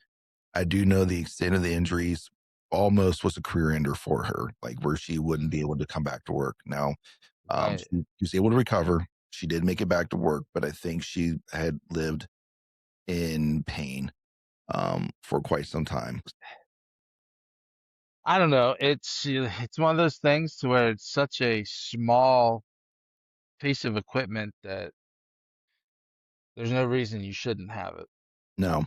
I do know the extent of the injuries almost was a career ender for her, like where she wouldn't be able to come back to work. Now, Right. she was able to recover. She did make it back to work, but I think she had lived in pain, for quite some time. I don't know. It's one of those things to where it's such a small piece of equipment that there's no reason you shouldn't have it. No,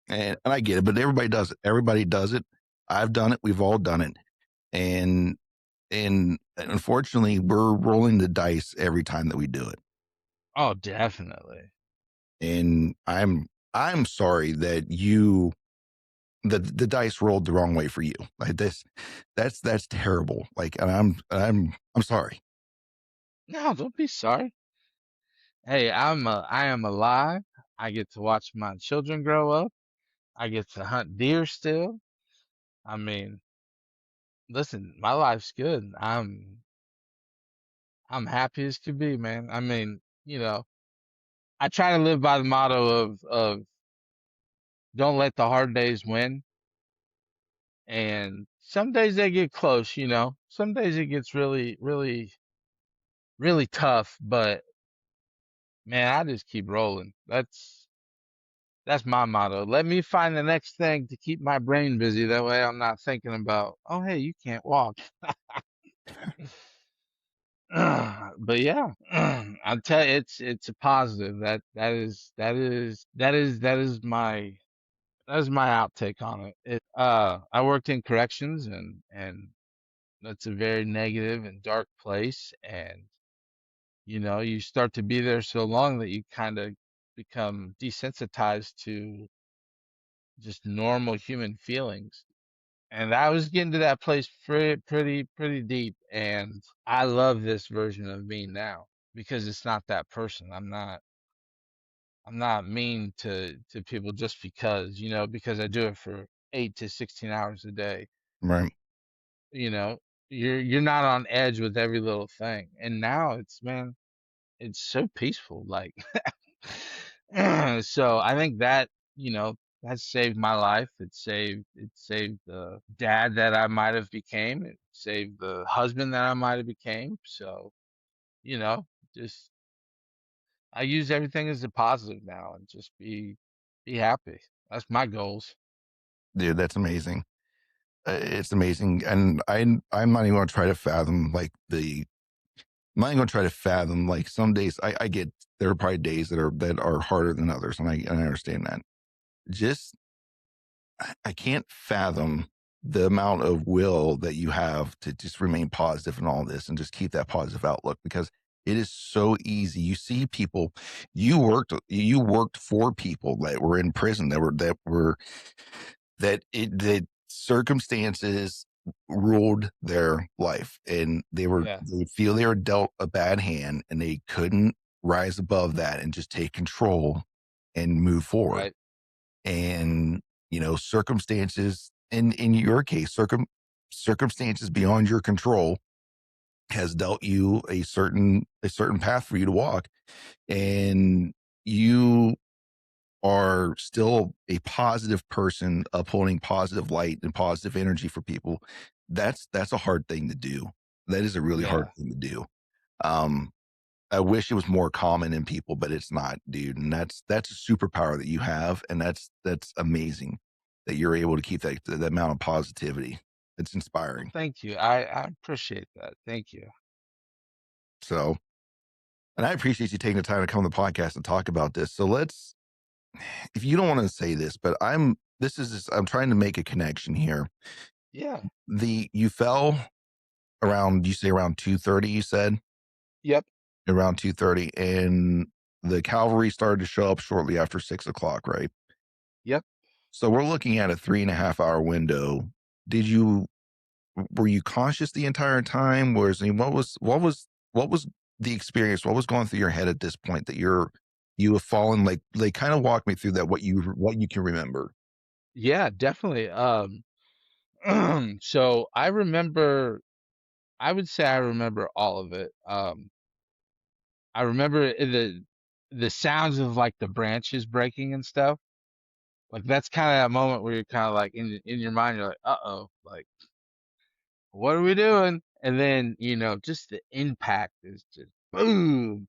and I get it, but everybody does it. Everybody does it. I've done it. We've all done it. And unfortunately, we're rolling the dice every time that we do it. Oh, definitely. And I'm sorry that the dice rolled the wrong way for you. Like this, that's terrible. Like, and I'm sorry. No, don't be sorry. Hey, I am alive. I get to watch my children grow up. I get to hunt deer still. I mean, listen, my life's good. I'm happy as could be, man. I mean, I try to live by the motto of don't let the hard days win. And some days they get close. Some days it gets really, really, really tough, but man, I just keep rolling. That's my motto. Let me find the next thing to keep my brain busy. That way I'm not thinking about, oh, hey, you can't walk. But yeah, I'll tell you, it's a positive. That is my outtake on it. I worked in corrections and that's a very negative and dark place. And you start to be there so long that you kind of become desensitized to just normal human feelings. And I was getting to that place pretty deep. And I love this version of me now because it's not that person. I'm not mean to people just because I do it for 8 to 16 hours a day. Right. You know, you're not on edge with every little thing. And now man, it's so peaceful. Like, so I think that saved my life. It saved the dad that I might have became. It saved the husband that I might have became. So, you know, just I use everything as a positive now and just be happy. That's my goals. Dude, that's amazing. It's amazing. And I'm not even going to try to fathom I'm not even going to try to fathom like some days I get, there are probably days that are harder than others. And I understand that. Just, I can't fathom the amount of will that you have to just remain positive in all this and just keep that positive outlook, because it is so easy. You see people, you worked for people that were in prison, that circumstances ruled their life, and Yeah, they feel they were dealt a bad hand and they couldn't rise above that and just take control and move forward. right. And circumstances, in your case, circumstances beyond your control has dealt you a certain path for you to walk, and you are still a positive person upholding positive light and positive energy for people. That's a hard thing to do. That is a really hard Yeah. thing to do. um I wish it was more common in people, but it's not, dude. And that's a superpower that you have, and that's amazing that you're able to keep that amount of positivity. It's Well, inspiring. thank you. I appreciate that. Thank you. So, and I appreciate you taking the time to come on the podcast and talk about this. So let's, if you don't want to say this, but I'm trying to make a connection here. Yeah. You fell around, you say around 2:30, you said Yep. around 2:30, and the cavalry started to show up shortly after 6 o'clock, right? Yep. So we're looking at a 3.5 hour window. Did you were you conscious the entire time? What was the experience? What was going through your head at this point that you have fallen like kind of walk me through that what you can remember. Yeah, definitely. So I would say I remember all of it. I remember the sounds of like the branches breaking and stuff. Like that's kind of that moment where you're kind of like in your mind, you're like, uh-oh, like what are we doing? And then, just the impact is just boom.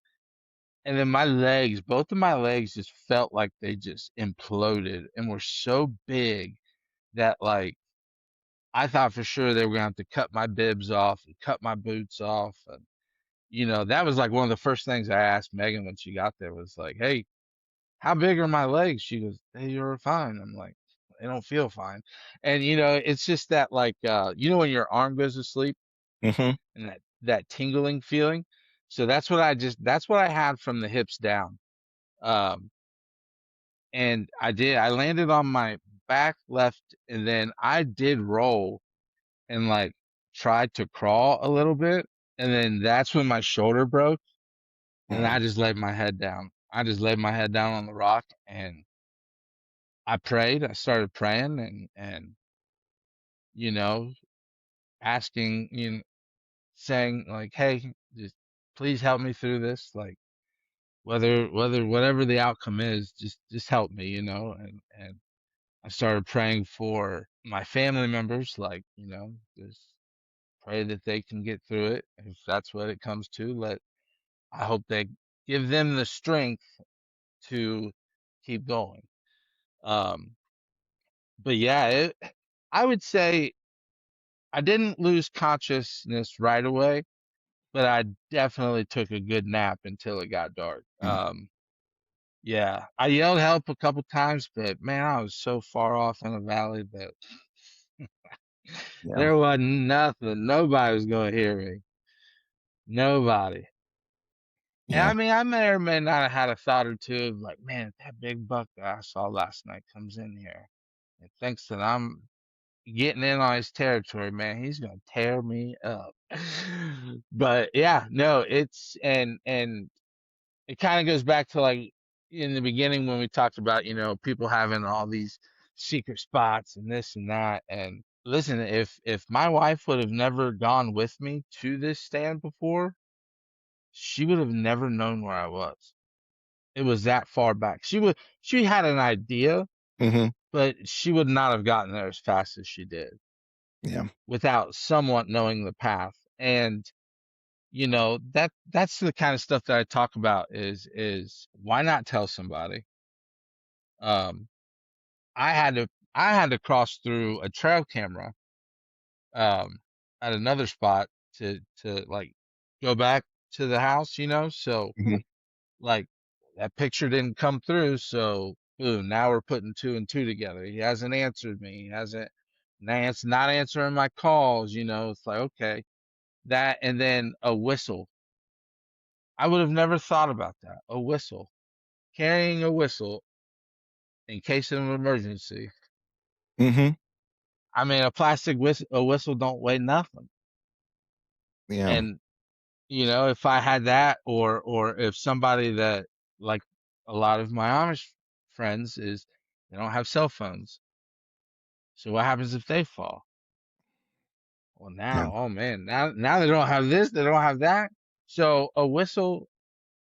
And then my legs, both of my legs just felt like they just imploded and were so big that like I thought for sure they were gonna have to cut my bibs off and cut my boots off. And that was like one of the first things I asked Megan when she got there was like, hey, how big are my legs? She goes, they are fine. I'm like, they don't feel fine. And it's just that like when your arm goes to sleep Hmm. and that tingling feeling. So that's what I had from the hips down. Um and I landed on my back left, and then I did roll and like tried to crawl a little bit, and then that's when my shoulder broke, and I just laid my head down. I just laid my head down on the rock, and I prayed. I started praying and you know asking, saying like, hey, just please help me through this, like whatever the outcome is, just help me, and I started praying for my family members, like, just pray that they can get through it. If that's what it comes to, I hope they give them the strength to keep going. Um, but yeah, I would say I didn't lose consciousness right away, but I definitely took a good nap until it got dark. Yeah, I yelled help a couple times, but man, I was so far off in the valley that Yeah. there wasn't nothing. Nobody was going to hear me. Nobody. And Yeah. I mean, I may or may not have had a thought or two of like, man, if that big buck that I saw last night comes in here and thinks that I'm getting in on his territory, man, he's gonna tear me up. But yeah, no, it's and it kind of goes back to like in the beginning when we talked about, people having all these secret spots and this and that. And listen, if my wife would have never gone with me to this stand before, she would have never known where I was. It was that far back. She had an idea, Hmm. but she would not have gotten there as fast as she did Yeah. without somewhat knowing the path. And that's the kind of stuff that I talk about is why not tell somebody? Um I had to cross through a trail camera um at another spot to like go back to the house, so Hmm. like that picture didn't come through, so boom, now we're putting two and two together. He hasn't answered me. He hasn't not answering my calls, it's like okay, that. And then a whistle. I would have never thought about that. A whistle. Carrying a whistle in case of an emergency. Hmm. I mean, a whistle don't weigh nothing. Yeah. And if I had that, or if somebody that like a lot of my Amish friends is they don't have cell phones. So what happens if they fall? Well, Yeah. now, oh man, now they don't have this, they don't have that. So a whistle,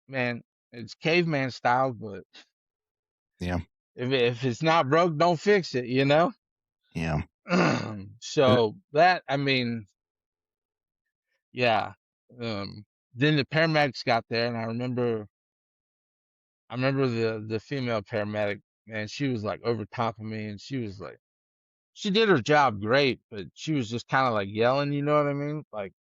man, it's caveman style, but Yeah. if it's not broke, don't fix it. Yeah. And So that, I mean, yeah. Um, then the paramedics got there, and I remember the female paramedic, man, she was like over top of me, and she was like, she did her job great, but she was just kind of like yelling, you know what I mean? Like,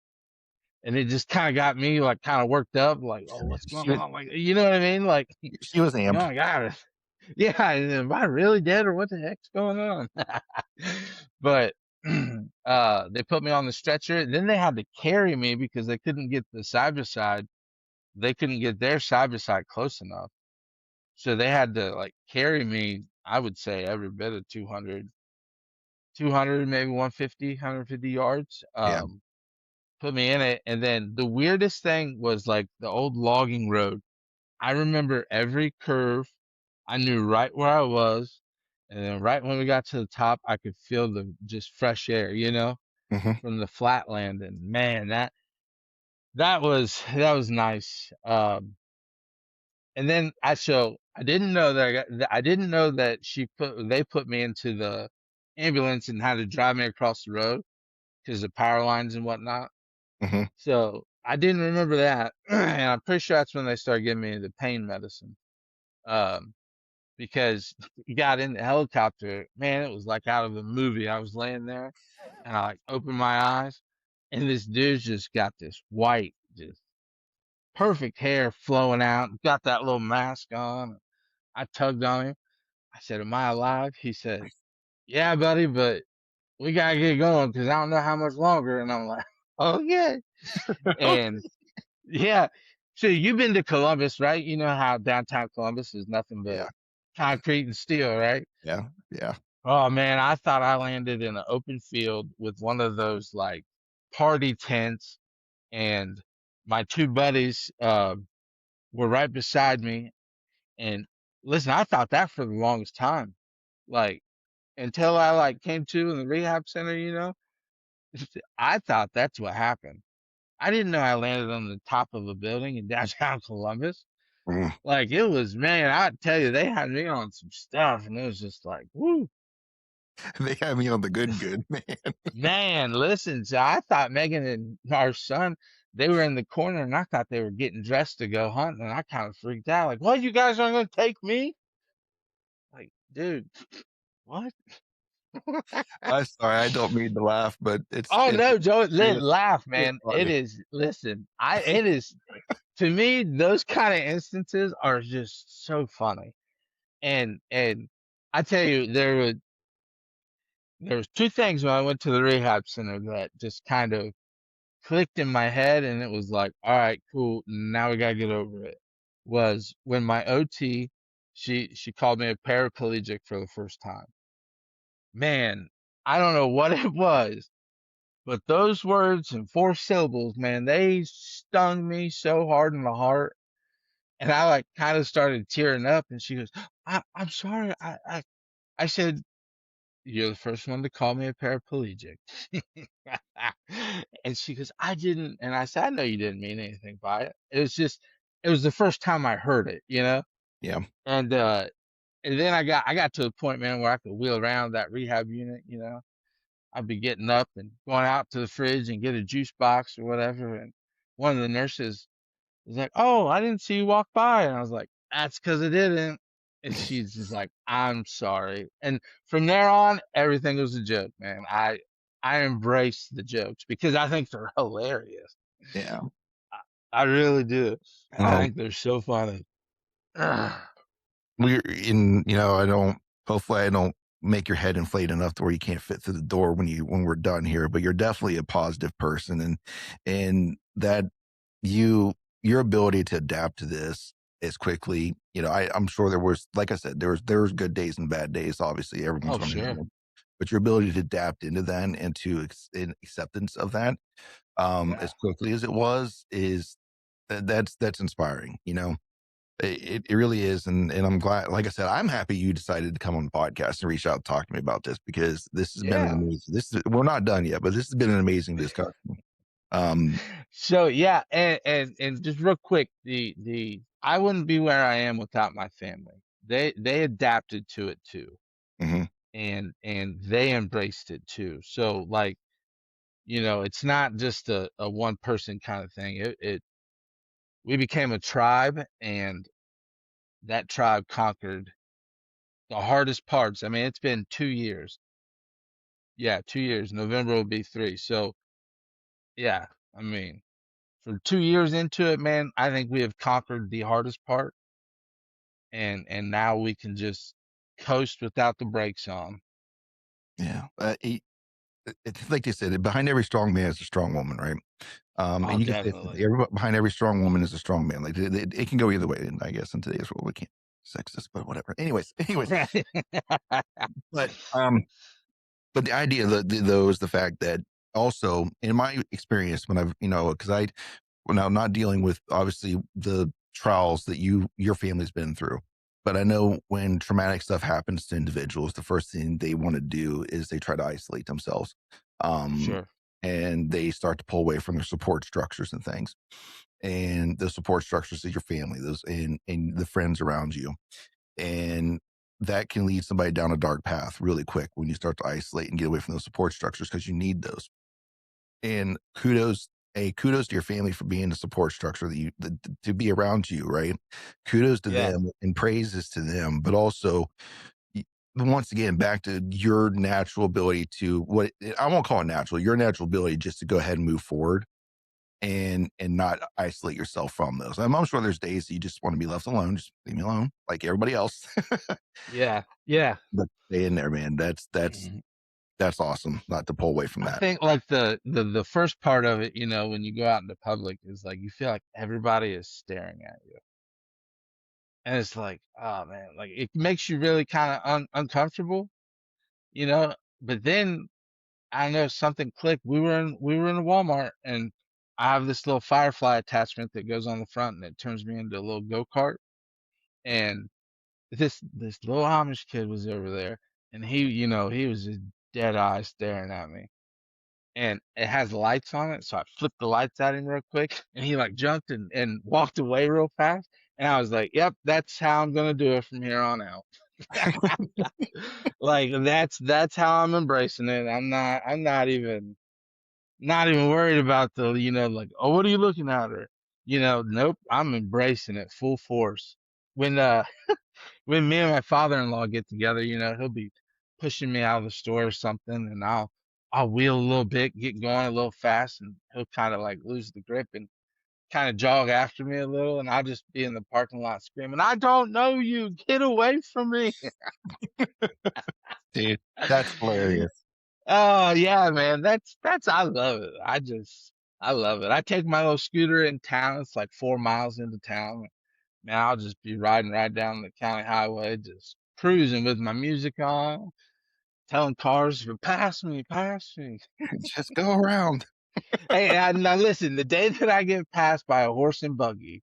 and it just kind of got me like kind of worked up, like, oh, what's going she on? Like, you know what I mean? Like, she was oh amped. my God, yeah, am I really dead or what the heck's going on? But they put me on the stretcher. Then they had to carry me because they couldn't get the side by side. They couldn't get their side by side close enough. So they had to like carry me, I would say every bit of 200, maybe 150, 150 yards. Yeah. Put me in it. And then the weirdest thing was like the old logging road. I remember every curve. I knew right where I was. And then right when we got to the top, I could feel the just fresh air, Hmm. from the flatland. And man, that was nice. And then I didn't know that I didn't know that they put me into the ambulance and had to drive me across the road because of power lines and whatnot. Hmm. So I didn't remember that, and I'm pretty sure that's when they started giving me the pain medicine. Um, because you got in the helicopter, man, it was like out of a movie. I was laying there, and I like opened my eyes, and this dude's just got this white, just perfect hair flowing out, got that little mask on. I tugged on him. I said, "Am I alive?" He said, "Yeah, buddy, but we gotta get going because I don't know how much longer." And I'm like, "Okay." And yeah. So you've been to Columbus, right? You know how downtown Columbus is nothing but Yeah. concrete and steel, right? Yeah. Yeah. Oh man, I thought I landed in an open field with one of those like party tents, and my two buddies were right beside me. And listen, I thought that for the longest time. Like until I like came to in the rehab center, I thought that's what happened. I didn't know I landed on the top of a building in downtown Columbus. Mm. Like it was, man, I tell you, they had me on some stuff, and it was just like, woo, They had me on the good, man. man. Listen, so I thought Megan and our son, they were in the corner, and I thought they were getting dressed to go hunting, and I kind of freaked out, like, what? You guys aren't going to take me? Like, dude, what? I'm sorry, I don't mean to laugh, but Oh no, Joe, really, laugh, really man. It funny. is. Listen, it is to me. Those kind of instances are just so funny, and I tell you, there was two things when I went to the rehab center that just kind of clicked in my head, and it was like, all right, cool, now we gotta get over it. Was when my OT, she called me a paraplegic for the first time. Man, I don't know what it was, but those words in four syllables, man, they stung me so hard in the heart. And I like kind of started tearing up, and she goes, I'm sorry. I said, you're the first one to call me a paraplegic. And she goes, I didn't. And I said, I know you didn't mean anything by it. It was the first time I heard it. Yeah. And, and then I got to the point, man, where I could wheel around that rehab unit. I'd be getting up and going out to the fridge and get a juice box or whatever. And one of the nurses was like, "Oh, I didn't see you walk by." And I was like, "That's because I didn't." And she's just like, "I'm sorry." And from there on, everything was a joke, man. I embrace the jokes because I think they're hilarious. Yeah. I really do. I Um, think they're so funny. Ugh. we're in, I don't, hopefully I don't make your head inflate enough to where you can't fit through the door when we're done here, but you're definitely a positive person, and that your ability to adapt to this as quickly, I'm sure like I said, there was good days and bad days. Obviously, everyone's Oh, going to have sure. them, but your ability to adapt into that and to in acceptance of that, Yeah. as quickly as it was, is that's inspiring. It really is, and I'm glad. Like I said, I'm happy you decided to come on the podcast and reach out and talk to me about this, because this has been an Yeah. amazing. We're not done yet, but this has been an amazing discussion. Um, So yeah, and just real quick, the I wouldn't be where I am without my family. They adapted to it too, mhm. and they embraced it too. So like, it's not just a one person kind of thing. It we became a tribe, and that tribe conquered the hardest parts. I mean, it's been 2 years. Yeah, 2 years. November will be three. So yeah, I mean, for 2 years into it, man, I think we have conquered the hardest part, and now we can just coast without the brakes on. Yeah, it's like they said, behind every strong man is a strong woman, right? Oh, And you can say definitely. behind every strong woman is a strong man. Like it can go either way, I guess, in today's world. It can. sexist, but whatever. Anyways, Right. but but the idea that though is the fact that also in my experience when I've because I well, now not dealing with obviously the trials that your family's been through, but I know when traumatic stuff happens to individuals, the first thing they want to do is they try to isolate themselves, um, Sure. and they start to pull away from their support structures and things, and the support structures is your family, those and the friends around you, and that can lead somebody down a dark path really quick when you start to isolate and get away from those support structures because you need those. And kudos to your family for being the support structure to be around you, right? Kudos to Yeah. them and praises to them, but also once again back to your natural ability to what I won't call it natural, your natural ability just to go ahead and move forward and not isolate yourself from those. I'm sure there's days that you just want to be left alone, just leave me alone, like everybody else. Yeah. Yeah. But stay in there, man. Mhm. That's awesome. Not to pull away from I that. think like the first part of it, when you go out into public is like you feel like everybody is staring at you. And it's like, oh man, like it makes you really kind of uncomfortable, you know. But then I know something clicked. We were in a Walmart, and I have this little Firefly attachment that goes on the front, and it turns me into a little go-kart. And this little Amish kid was over there, and he was just dead eye staring at me. And it has lights on it, so I flipped the lights at him real quick, and he like jumped and walked away real fast. And I was like, "Yep, that's how I'm gonna do it from here on out." Like that's how I'm embracing it. I'm not even worried about like, oh, what are you looking at? Or, nope, I'm embracing it full force. When when me and my father-in-law get together, he'll be pushing me out of the store or something, and I'll wheel a little bit, get going a little fast, and he'll kind of like lose the grip and kind of jog after me a little, and I'll just be in the parking lot screaming, "I don't know you, get away from me!" Dude, that's hilarious. Oh yeah, man, that's I love it. I love it. I take my little scooter in town. It's like 4 miles into town. Man, I'll just be riding right down the county highway, just cruising with my music on, telling cars to pass me, pass me. Just go around. Hey, now listen, the day that I get passed by a horse and buggy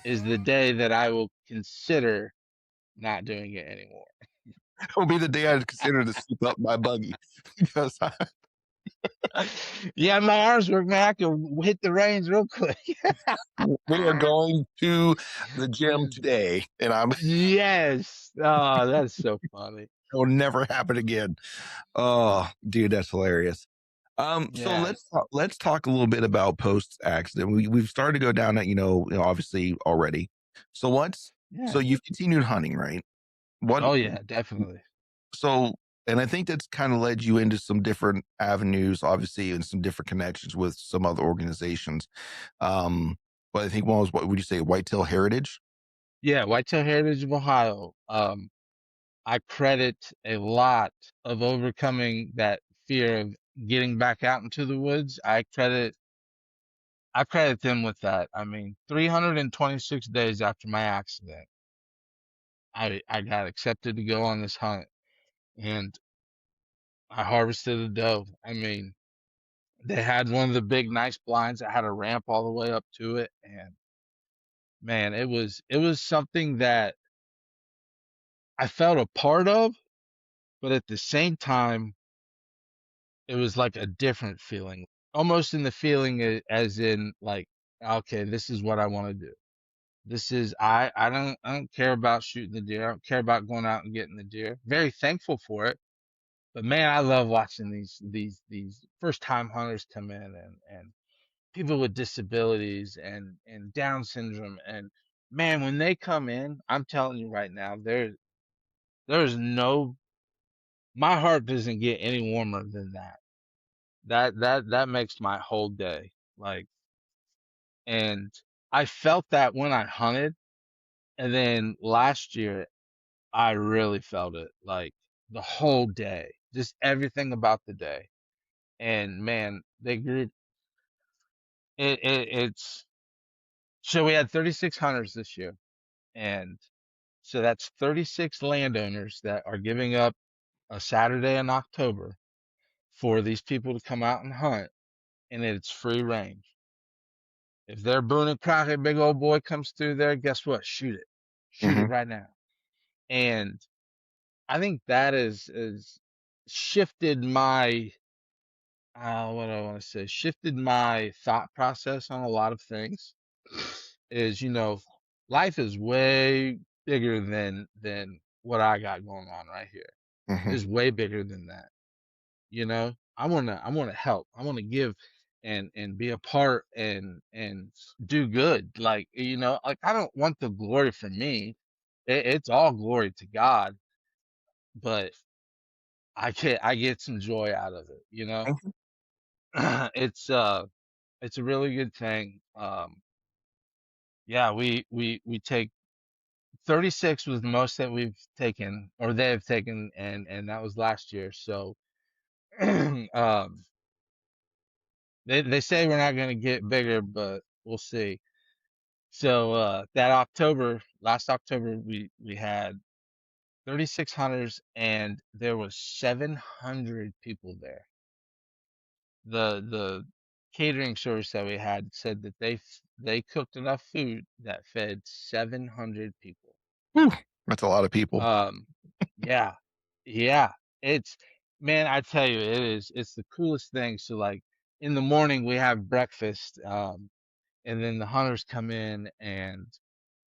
is the day that I will consider not doing it anymore. It'll be the day I consider to sweep up my buggy because Yeah, my arms work, man. I can hit the reins real quick. we are going to the gym today, and Yes. Oh, that's so funny. it'll never happen again. Oh, dude, that's hilarious. So Yeah. let's talk a little bit about post accident. We've started to go down that, obviously already. So so Yeah. you've continued hunting, right? What Oh yeah, definitely. so and I think that's kind of led you into some different avenues, obviously, and some different connections with some other organizations. Um, but I think one was what would you say, Whitetail Heritage? Yeah, Whitetail Heritage of Ohio. I credit a lot of overcoming that fear of getting back out into the woods. I credit them with that. I mean, 326 days after my accident, I got accepted to go on this hunt, and I harvested a doe. I mean, they had one of the big nice blinds that had a ramp all the way up to it, and man, it was something that I felt a part of, but at the same time, it was like a different feeling, almost in the feeling as in like, okay, this is what I want to do. This is I don't care about shooting the deer. I don't care about going out and getting the deer. Very thankful for it, but man, I love watching these first time hunters come in and people with disabilities and Down syndrome, and man, when they come in, I'm telling you right now, there's no my heart doesn't get any warmer than that. That makes my whole day. Like, and I felt that when I hunted, and then last year I really felt it like the whole day, just everything about the day. And man, they grew it's so we had 36 hunters this year, and So that's 36 landowners that are giving up a Saturday in October for these people to come out and hunt, and it's free range. If their Boone and Crockett big old boy comes through there, guess what? Shoot it. Shoot it Hmm. right now. And I think that is shifted my what do I want to say? Shifted my thought process on a lot of things. Is, life is way bigger than what I got going on right here. Hmm. It's way bigger than that. I wanna help. I wanna give and be a part and do good. Like, like I don't want the glory for me. It's all glory to God, but I get some joy out of it. It's it's a really good thing. Yeah, we take 36 was the most that we've taken or they have taken, and that was last year. So um they say we're not going to get bigger, but we'll see. So that October, last October, we had 36 hunters and there was 700 people there. The catering service that we had said that they cooked enough food that fed 700 people. Whew, that's a lot of people. Um, yeah, yeah. It's Man, I tell you, it's the coolest thing. So like in the morning we have breakfast. And then the hunters come in and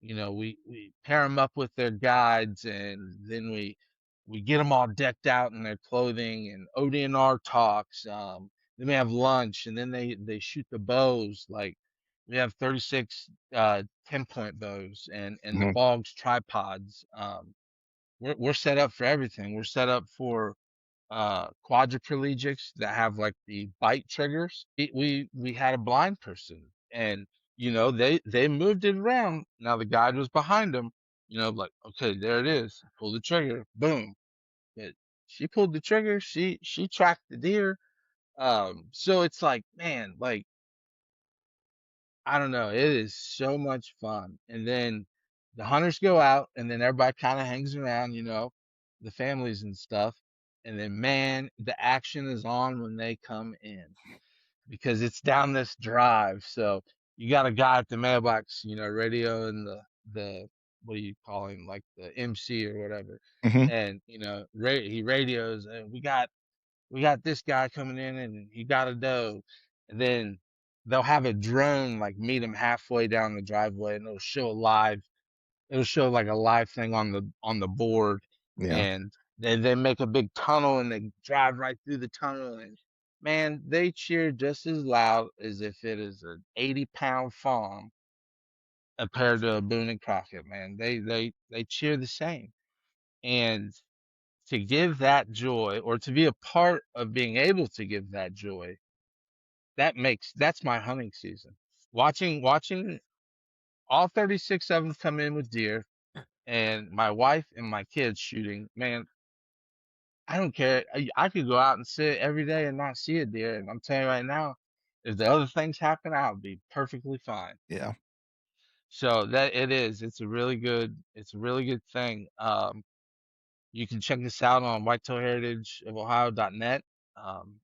we pair them up with their guides, and then we get them all decked out in their clothing, and ODNR talks. Then we have lunch, and then they shoot the bows. Like we have 36 10-point bows and the Hmm. bogs tripods. We're set up for everything. We're set up for quadriplegics that have like the bite triggers. We had a blind person, and they moved it around. Now the guide was behind them, like, okay, there it is, pull the trigger, boom. But she pulled the trigger, she tracked the deer. So it's like, man, like, I don't know. It is so much fun. And then the hunters go out, and then everybody kind of hangs around, the families and stuff. And then, man, the action is on when they come in because it's down this drive. So you got a guy at the mailbox, radio and the what do you call him, like the MC or whatever. Hmm. And he radios, and we got this guy coming in and he got a doe. And then they'll have a drone like meet him halfway down the driveway, and it'll show like a live thing on the board. Yeah. And they make a big tunnel and they drive right through the tunnel, and man, they cheer just as loud as if it is an 80-pound fawn compared to a Boone and Crockett. Man, they cheer the same. And to give that joy, or to be a part of being able to give that joy, that's my hunting season. Watching all 36 of them come in with deer, and my wife and my kids shooting. Man, I don't care. I could go out and sit every day and not see a deer, and I'm telling you right now, if the other things happen, I'll be perfectly fine. Yeah. So that it is. It's a really good thing. You can check this out on whitetailheritageofohio.net.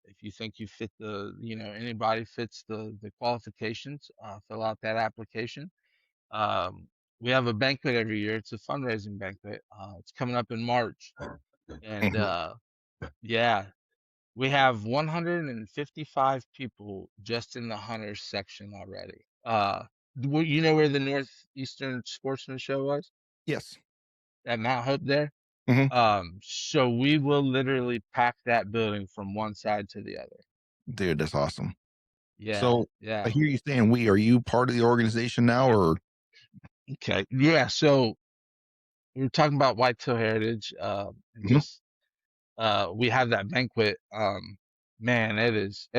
If you think you fit anybody fits the qualifications, fill out that application. Um, we have a banquet every year. It's a fundraising banquet. It's coming up in March, and Hmm. yeah, we have 155 people just in the hunters section already. You know where the Northeastern Sportsman Show was? Yes. At Mount Hope there? Hmm. So we will literally pack that building from one side to the other. Dude, that's awesome. Yeah, So I yeah. hear you saying we. Are you part of the organization now, or? Okay. Yeah, so we were talking about Whitetail Heritage, and Mhm. just we have that banquet. Man, it's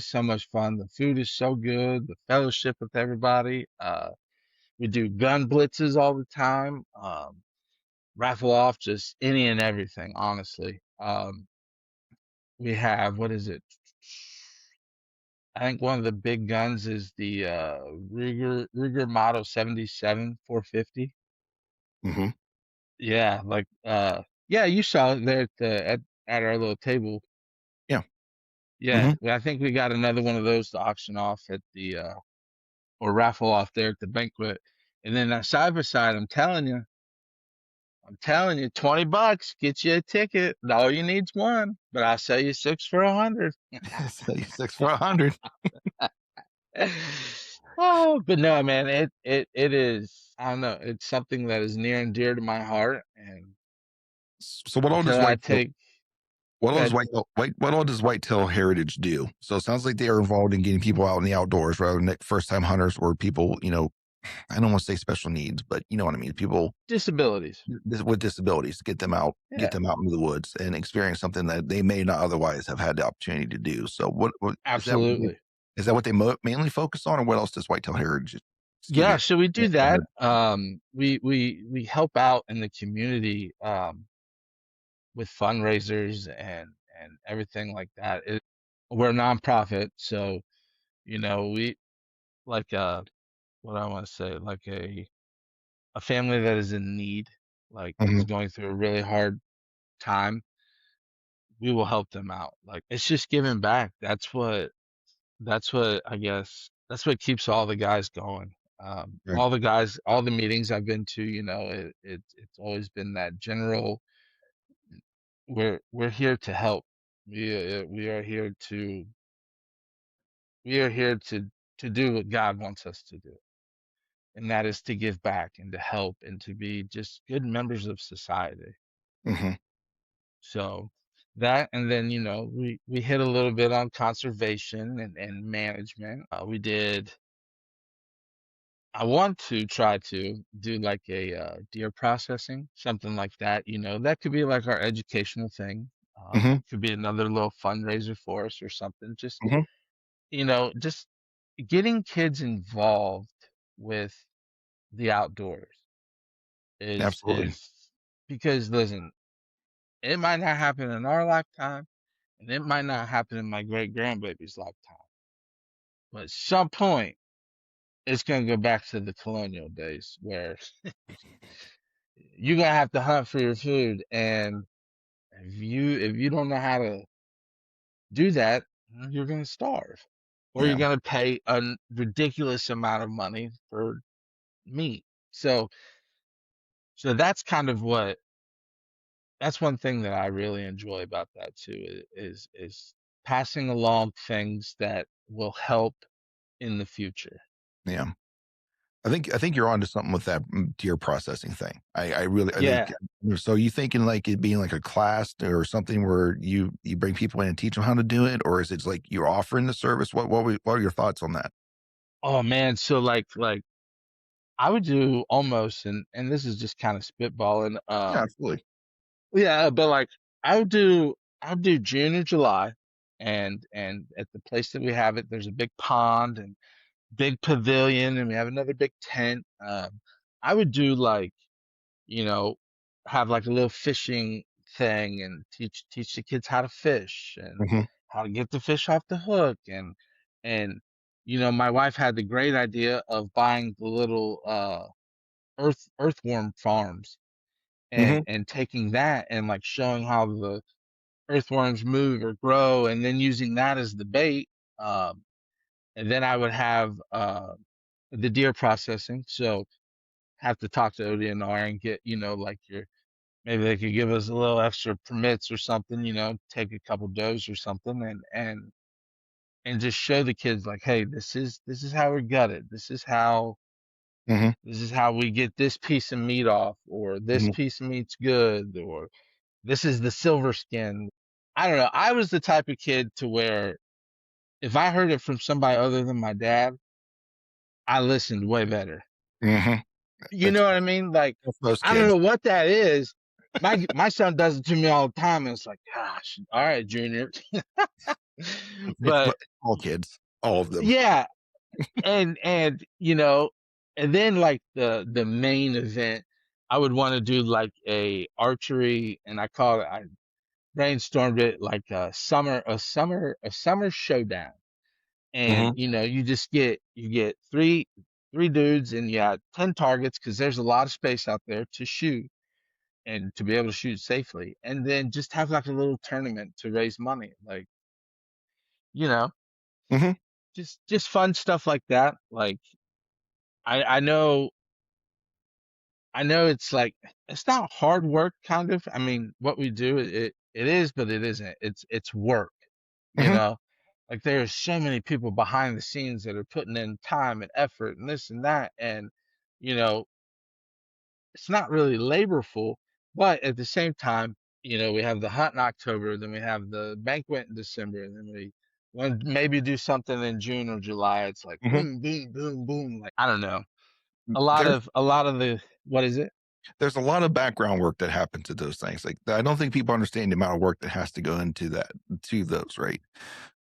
so much fun. The food is so good, the fellowship with everybody. We do gun blitzes all the time. Raffle off just any and everything, honestly. We have, what is it? I think one of the big guns is the Ruger Model 77 450. Mhm. Yeah, like yeah, you saw it there at our little table. Yeah. Yeah, Hmm. I think we got another one of those to auction off at the or raffle off there at the banquet. And then that side by side, I'm telling you, $20 get you a ticket. All you need's one, but I'll sell you six for 100. 6 for 100. Oh, but no, man, it is. I don't know. It's something that is near and dear to my heart, and So what all does until I whitetail take what all does that what all does whitetail heritage do? So it sounds like they are involved in getting people out in the outdoors rather than first time hunters or people, I don't want to say special needs, but you know what I mean. People disabilities. with disabilities, get Yeah, them out into the woods and experience something that they may not otherwise have had the opportunity to do. So what is that? absolutely. Is that what they mainly focus on, or what else does Whitetail Heritage? Excuse Yeah, me. so we do that. We help out in the community with fundraisers and everything like that. We're a nonprofit, so we like what I want to say, like a family that is in need, like is Hmm. going through a really hard time, we will help them out. Like it's just giving back. That's what I guess that's what keeps all the guys going. Right. All the guys, all the meetings I've been to, it's always been that general. We're here to help. We are here to do what God wants us to do, and that is to give back and to help and to be just good members of society. Hmm. So that, and then we hit a little bit on conservation and management. We did. I want to try to do like a deer processing, something like that. That could be like our educational thing. Hmm. Could be another little fundraiser for us or something. Hmm. Just getting kids involved with the outdoors Absolutely. is because listen, it might not happen in our lifetime, and it might not happen in my great grandbaby's lifetime, but at some point it's gonna go back to the colonial days where you're gonna have to hunt for your food, and if you don't know how to do that, you're gonna starve, or you're Yeah. gonna pay a ridiculous amount of money for meat. So so that's one thing that I really enjoy about that too is passing along things that will help in the future. Yeah. I think you're onto something with that deer processing thing. I think Yeah. so. You thinking like it being like a class or something where you bring people in and teach them how to do it, or is it like you're offering the service? What are your thoughts on that? Oh man, so like I would do almost, and this is just kind of spitballing. Yeah, absolutely. Yeah, but like I would do June or July, and at the place that we have it, there's a big pond and big pavilion, and we have another big tent. I would do like you know have like a little fishing thing and teach the kids how to fish and Hmm. how to get the fish off the hook and my wife had the great idea of buying the little earthworm farms Hmm. and taking that and like showing how the earthworms move or grow and then using that as the bait. Um, and then I would have the deer processing. So have to talk to ODNR and get, like maybe they could give us a little extra permits or something, take a couple does or something and just show the kids like, hey, this is how we gut it. Hmm. This is how we get this piece of meat off, or this Hmm. piece of meat's good, or this is the silver skin. I don't know. I was the type of kid to where if I heard it from somebody other than my dad, I listened way better. Hmm. You That's know what I mean? Like, that's most I don't kids. know what that is. My son does it to me all the time, and it's like, gosh, all right, Junior. It's But all kids, all of them. yeah, and and then like the main event, I would want to do like a archery, and I brainstormed it like a summer showdown. And Hmm. you get three dudes and you got 10 targets because there's a lot of space out there to shoot. and to be able to shoot safely, and then just have like a little tournament to raise money, like, you know, Hmm. just fun stuff like that. Like I know it's like it's not hard work, kind of. I mean, what we do, it is, but it isn't. It's work, you Hmm. know. Like there's so many people behind the scenes that are putting in time and effort and this and that, and you know, it's not really laborful, but at the same time, we have the hunt in October, then we have the banquet in December, and then we want to maybe do something in June or July. It's like Hmm. boom, boom, boom, boom. Like I don't know. There's A lot of the what is it? there's a lot of background work that happens to those things. Like I don't think people understand the amount of work that has to go into that to those, right?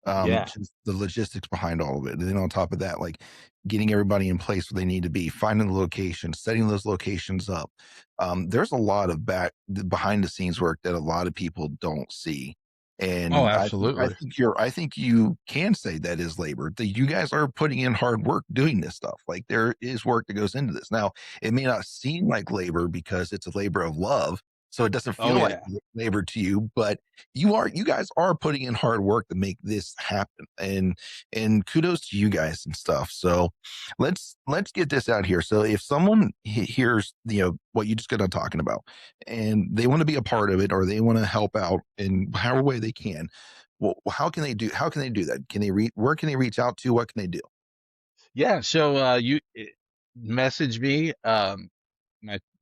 Yeah. Just the logistics behind all of it. And then on top of that, like getting everybody in place where they need to be, finding the locations, setting those locations up. There's a lot of behind the scenes work that a lot of people don't see. Oh, And absolutely. I think you can say that is labor. That you guys are putting in hard work doing this stuff. Like there is work that goes into this. Now, it may not seem like labor because it's a labor of love. So it doesn't Oh feel like yeah. labor to you, but you guys are putting in hard work to make this happen, and kudos to you guys and stuff. So let's get this out here. So if someone hears what you just got on talking about, and they want to be a part of it, or they want to help out in however way they can, well, how can they do that? Can they where can they reach out to? What can they do? Yeah. So message me.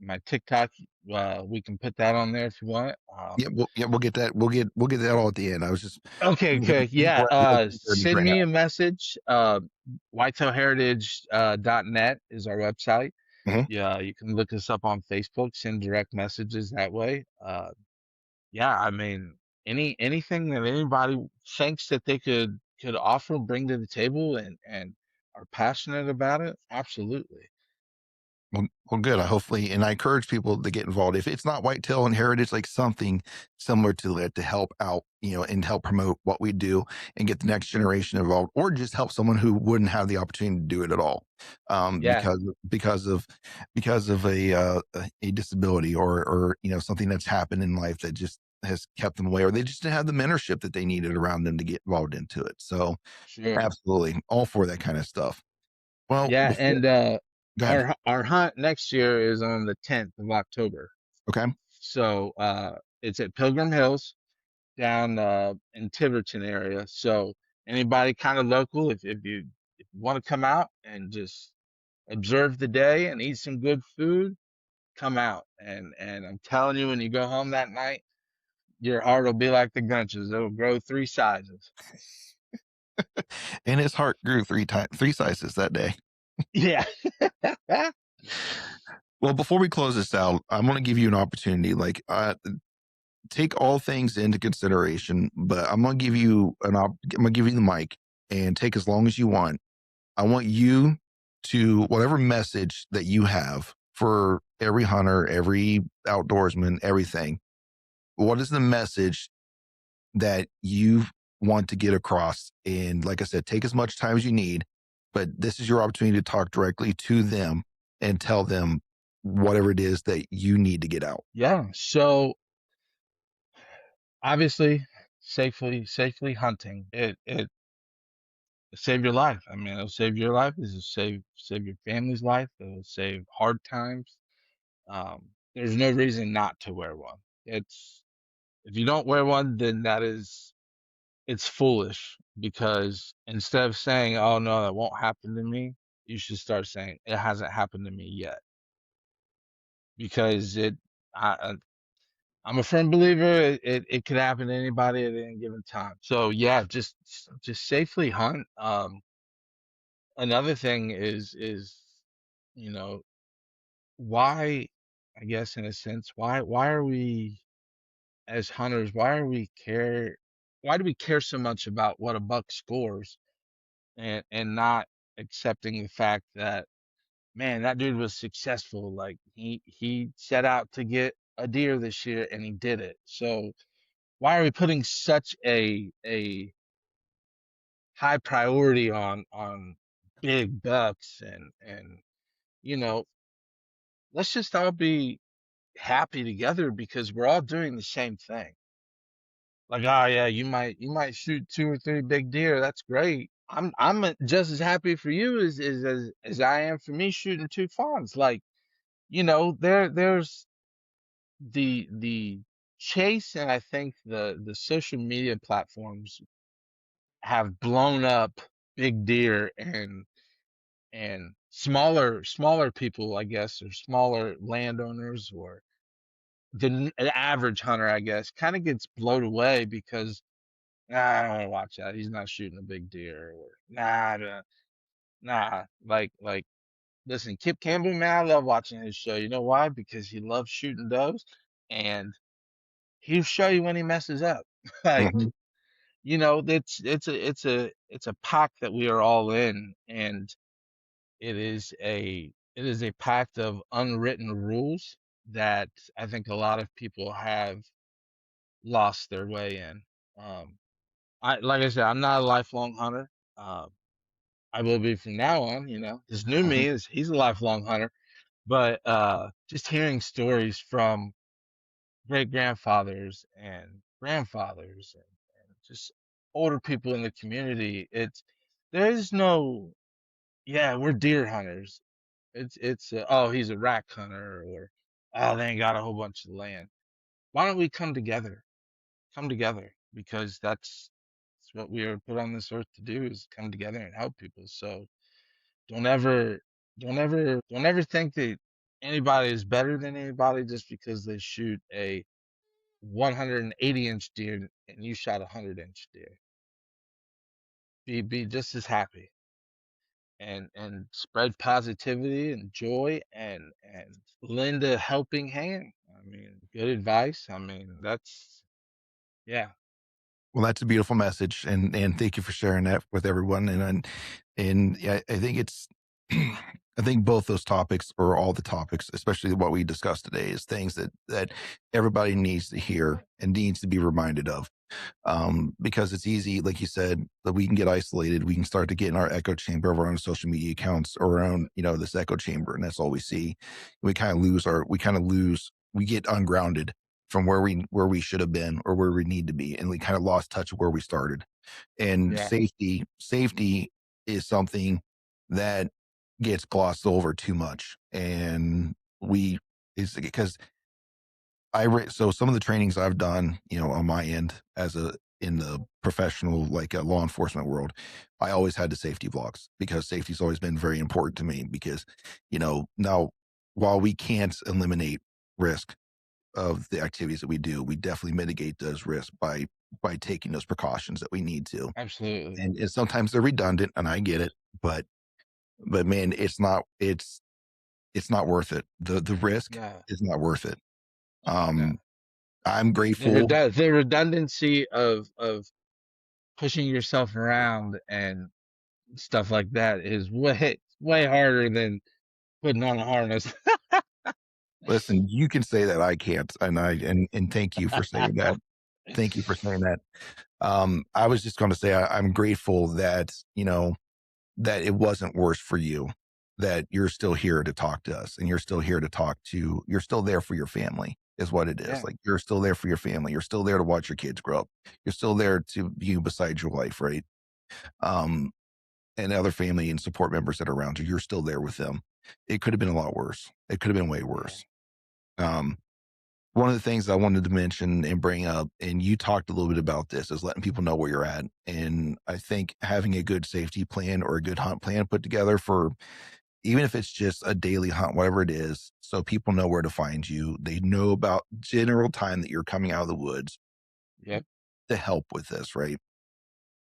My TikTok. We can put that on there if you want. We'll get that. We'll get that all at the end. I was just Okay, okay. Yeah. we're at the 30 Send right now. me a message. Whitetailheritage.net is our website. Mhm. Yeah, you can look us up on Facebook, send direct messages that way. Yeah, I mean, anything that anybody thinks that they could offer, bring to the table and are passionate about it, absolutely. Well, good. I hopefully, and I encourage people to get involved. If it's not whitetail and heritage, like something similar to that to help out, and help promote what we do and get the next generation involved, or just help someone who wouldn't have the opportunity to do it at all, Yeah, because of a disability, or something that's happened in life that just has kept them away, or they just didn't have the mentorship that they needed around them to get involved into it. So, sure. absolutely, all for that kind of stuff. Well, Yeah, before and go ahead. our hunt next year is on the 10th of October. Okay. So it's at Pilgrim Hills down in Tiverton area. So anybody kind of local, if you want to come out and just observe the day and eat some good food, come out. And I'm telling you, when you go home that night, your heart will be like the Grinch's. It'll grow three sizes. And his heart grew three sizes that day. Yeah. Well, before we close this out, I'm going to give you an opportunity. Like, take all things into consideration, but I'm going to give you the mic and take as long as you want. I want you to whatever message that you have for every hunter, every outdoorsman, everything. What is the message that you want to get across? And like I said, take as much time as you need, but this is your opportunity to talk directly to them and tell them whatever it is that you need to get out. Yeah. So obviously, safely hunting. It save your life. I mean, it'll save your life. It'll save your family's life. It'll save hard times. There's no reason not to wear one. It's if you don't wear one, then it's foolish because instead of saying, "Oh no, that won't happen to me," you should start saying, "It hasn't happened to me yet." Because I'm a firm believer it could happen to anybody at any given time. So yeah, just safely hunt. Another thing is you know why I guess in a sense why are we as hunters why do we care so much about what a buck scores and not accepting the fact that man that dude was successful, like he set out to get a deer this year and he did it. So why are we putting such a high priority on big bucks and you know let's just all be happy together because we're all doing the same thing. Like, oh yeah, you might shoot 2 or 3 big deer. That's great. I'm just as happy for you as I am for me shooting 2 fawns. Like, there's the chase, and I think the social media platforms have blown up big deer and smaller people, I guess, or smaller landowners, or the average hunter, I guess, kind of gets blown away because, "Nah, I don't want to watch that. He's not shooting a big deer," or nah, nah. Like, listen, Kip Campbell, man, I love watching his show. You know why? Because he loves shooting does, and he'll show you when he messes up. Like, Mhm. it's a pack that we are all in, and it is a pact of unwritten rules that I think a lot of people have lost their way in. Um, like I said, I'm not a lifelong hunter. Um, I will be from now on. This new Mhm. me is he's a lifelong hunter, but just hearing stories from great grandfathers and grandfathers and just older people in the community, there is no, yeah, we're deer hunters. It's oh, he's a rack hunter, or oh, they ain't got a whole bunch of land. Why don't we come together? Come together, because that's what we are put on this earth to do, is come together and help people. So don't ever don't ever think that anybody is better than anybody just because they shoot a 180-inch deer and you shot a 100-inch deer. Be just as happy, and spread positivity and joy, and lend a helping hand. I mean, good advice. I mean, yeah, Well, that's a beautiful message, and thank you for sharing that with everyone. And yeah, I think it's I think both those topics, or all the topics, especially what we discussed today, is things that everybody needs to hear and needs to be reminded of. Because it's easy, like you said, that we can get isolated. We can start to get in our echo chamber of our own social media accounts, or our own, this echo chamber, and that's all we see. We get ungrounded from where we should have been, or where we need to be, and we kind of lost touch of where we started. And yeah, safety is something that gets glossed over too much, and we is because so some of the trainings I've done, on my end, in the professional, like, law enforcement world, I always had the safety vlogs, because safety's always been very important to me. Because, now, while we can't eliminate risk of the activities that we do, we definitely mitigate those risks by taking those precautions that we need to. absolutely. And sometimes they're redundant, and I get it, but man, it's not worth it. The risk Yeah, is not worth it. yeah. Um, I'm grateful. The redundancy of pushing yourself around and stuff like that is way harder than putting on a harness. Listen, you can say that, I can't, and thank you for saying that. Thank you for saying that. I was just gonna say, I'm grateful that, that it wasn't worse for you, that you're still here to talk to us, and you're still there for your family, is what it is. Yeah, Like, you're still there for your family. You're still there to watch your kids grow up. You're still there to be beside your wife, right? Um, and other family and support members that are around you. You're still there with them. It could have been a lot worse. It could have been way yeah, worse. Um, One of the things I wanted to mention and bring up, and you talked a little bit about this, is letting people know where you're at. And I think having a good safety plan, or a good hunt plan put together, for even if it's just a daily hunt, whatever it is, so people know where to find you. They know about general time that you're coming out of the woods yep, to help with this, right?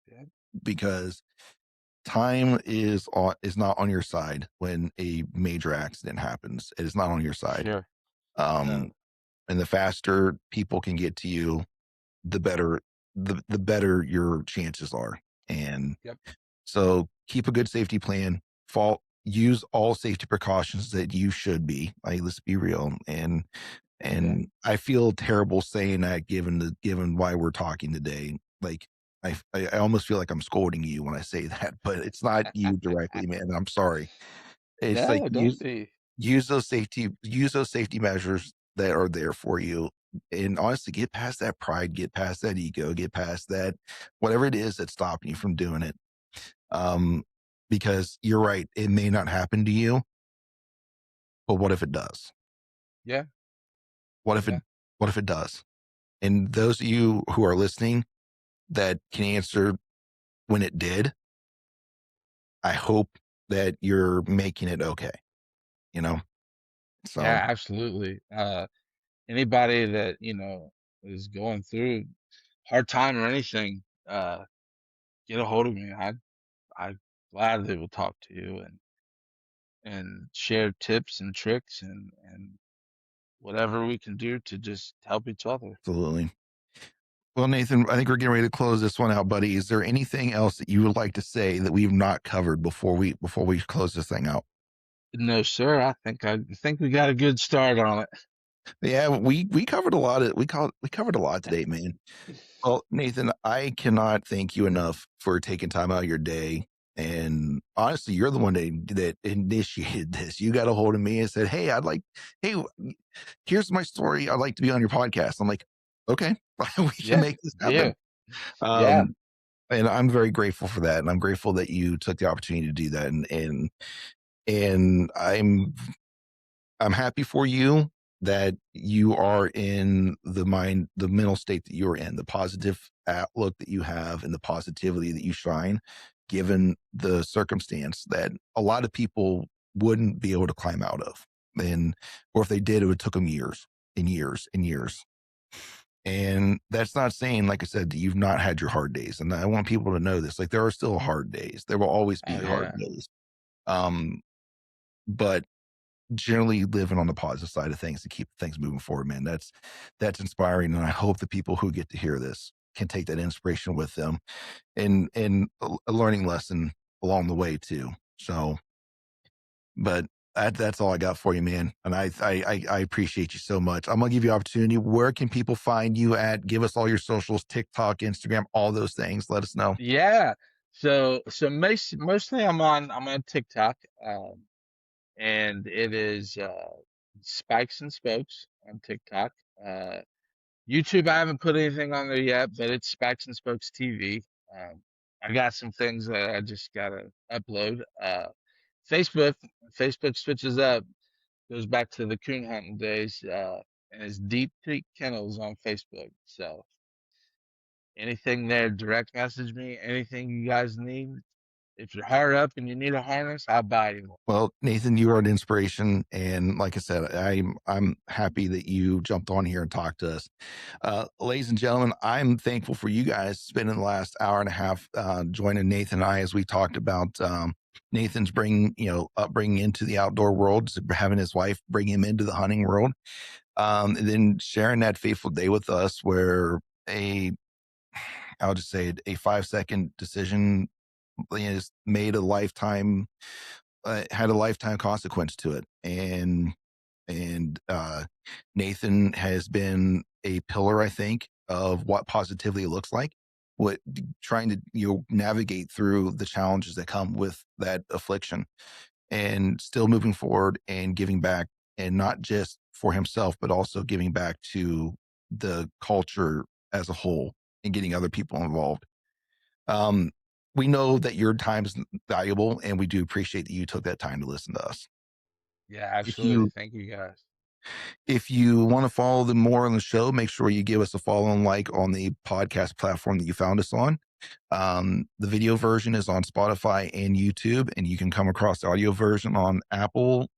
yep, Because time is not on your side when a major accident happens. It is not on your side. sure, no, Um, and the faster people can get to you, the better the better your chances are. And yep, so keep a good safety plan. Use all safety precautions that you should be. Like, let's be real. yeah. And I feel terrible saying that, given why we're talking today. Like, I almost feel like I'm scolding you when I say that, but it's not you directly, man. I'm sorry. It's like, No, don't be. use those safety measures that are there for you. And honestly, get past that pride, get past that ego, get past that, whatever it is that's stopping you from doing it. Um, because you're right, it may not happen to you, but what if it does? Yeah. What if it Yeah. what if it does? And those of you who are listening that can answer when it did, I hope that you're making it okay, you know? So Yeah, absolutely. Anybody that, is going through hard time or anything, get a hold of me. I gladly will talk to you and share tips and tricks and whatever we can do to just help each other. absolutely. Well, Nathan, I think we're getting ready to close this one out, buddy. Is there anything else that you would like to say that we've not covered before we close this thing out? No, sir. I think we got a good start on it. Yeah, we covered a lot of we covered a lot today, man. Well, Nathan, I cannot thank you enough for taking time out of your day. And honestly, you're the one that initiated this. You got a hold of me and said, hey, here's my story. I'd like to be on your podcast. I'm like, okay, we can Yeah. make this Yeah. happen. Yeah. Um, and I'm very grateful for that. And I'm grateful that you took the opportunity to do that. And I'm happy for you that you are in the mental state that you're in, the positive outlook that you have, and the positivity that you shine, given the circumstance that a lot of people wouldn't be able to climb out of. And, or if they did, it would took them years and years and years. And that's not saying, like I said, that you've not had your hard days. And I want people to know this. Like, there are still hard days. There will always be Oh hard yeah. days. Um, but generally living on the positive side of things to keep things moving forward, man. That's inspiring. And I hope the people who get to hear this can take that inspiration with them and a learning lesson along the way too. So, but that's all I got for you, man. And I appreciate you so much. I'm gonna give you opportunity. Where can people find you at? Give us all your socials, TikTok, Instagram, all those things. Let us know. Yeah. So mostly I'm on TikTok. And it is Spikes and Spokes on TikTok. Uh, YouTube, I haven't put anything on there yet, but it's Spikes and Spokes TV. Um, I got some things that I just gotta upload. Facebook, Facebook switches up, goes back to the coon hunting days, and it's Deep Creek Kennels on Facebook. So anything there, direct message me. Anything you guys need. If you're hard up and you need a harness, I'll buy you one. Well, Nathan, you are an inspiration, and like I said, I'm happy that you jumped on here and talked to us. Ladies and gentlemen, I'm thankful for you guys spending the last hour and a half joining Nathan and I as we talked about Nathan's upbringing into the outdoor world, having his wife bring him into the hunting world, and then sharing that fateful day with us where a I'll just say a 5-second decision is made a lifetime had a lifetime consequence to it. And Nathan has been a pillar, I think, of what positivity looks like. What trying to navigate through the challenges that come with that affliction, and still moving forward and giving back, and not just for himself, but also giving back to the culture as a whole and getting other people involved. Um, we know that your time is valuable, and we do appreciate that you took that time to listen to us. Yeah, If absolutely. you Thank you guys. if you want to follow them more on the show, make sure you give us a follow and like on the podcast platform that you found us on. The video version is on Spotify and YouTube, and you can come across the audio version on Apple,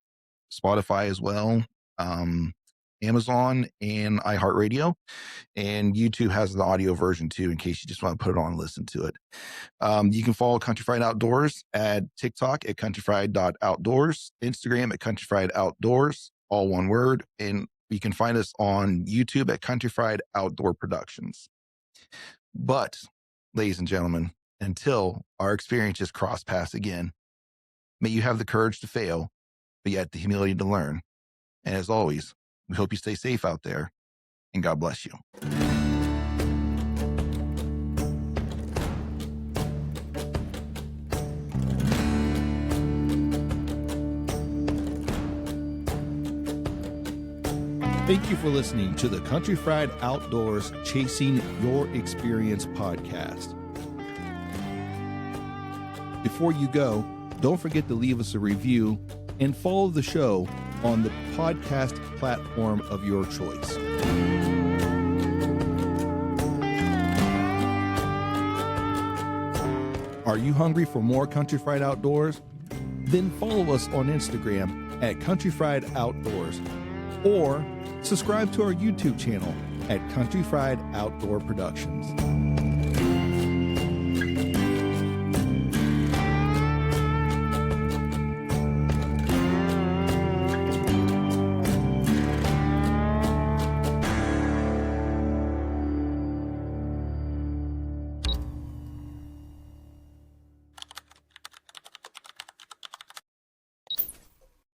Spotify as well, um, Amazon, and iHeartRadio. And YouTube has the audio version too, in case you just want to put it on and listen to it. You can follow Country Fried Outdoors at TikTok at countryfried.outdoors, Instagram at Country Fried Outdoors, all one word. And you can find us on YouTube at Country Fried Outdoor Productions. But, ladies and gentlemen, until our experiences cross paths again, may you have the courage to fail, but yet the humility to learn. And as always, we hope you stay safe out there, and God bless you. Thank you for listening to the Country Fried Outdoors Chasing Your Experience podcast. Before you go, don't forget to leave us a review and follow the show on the podcast platform of your choice. Are you hungry for more Country Fried Outdoors? Then follow us on Instagram at Country Fried Outdoors, or subscribe to our YouTube channel at Country Fried Outdoor Productions.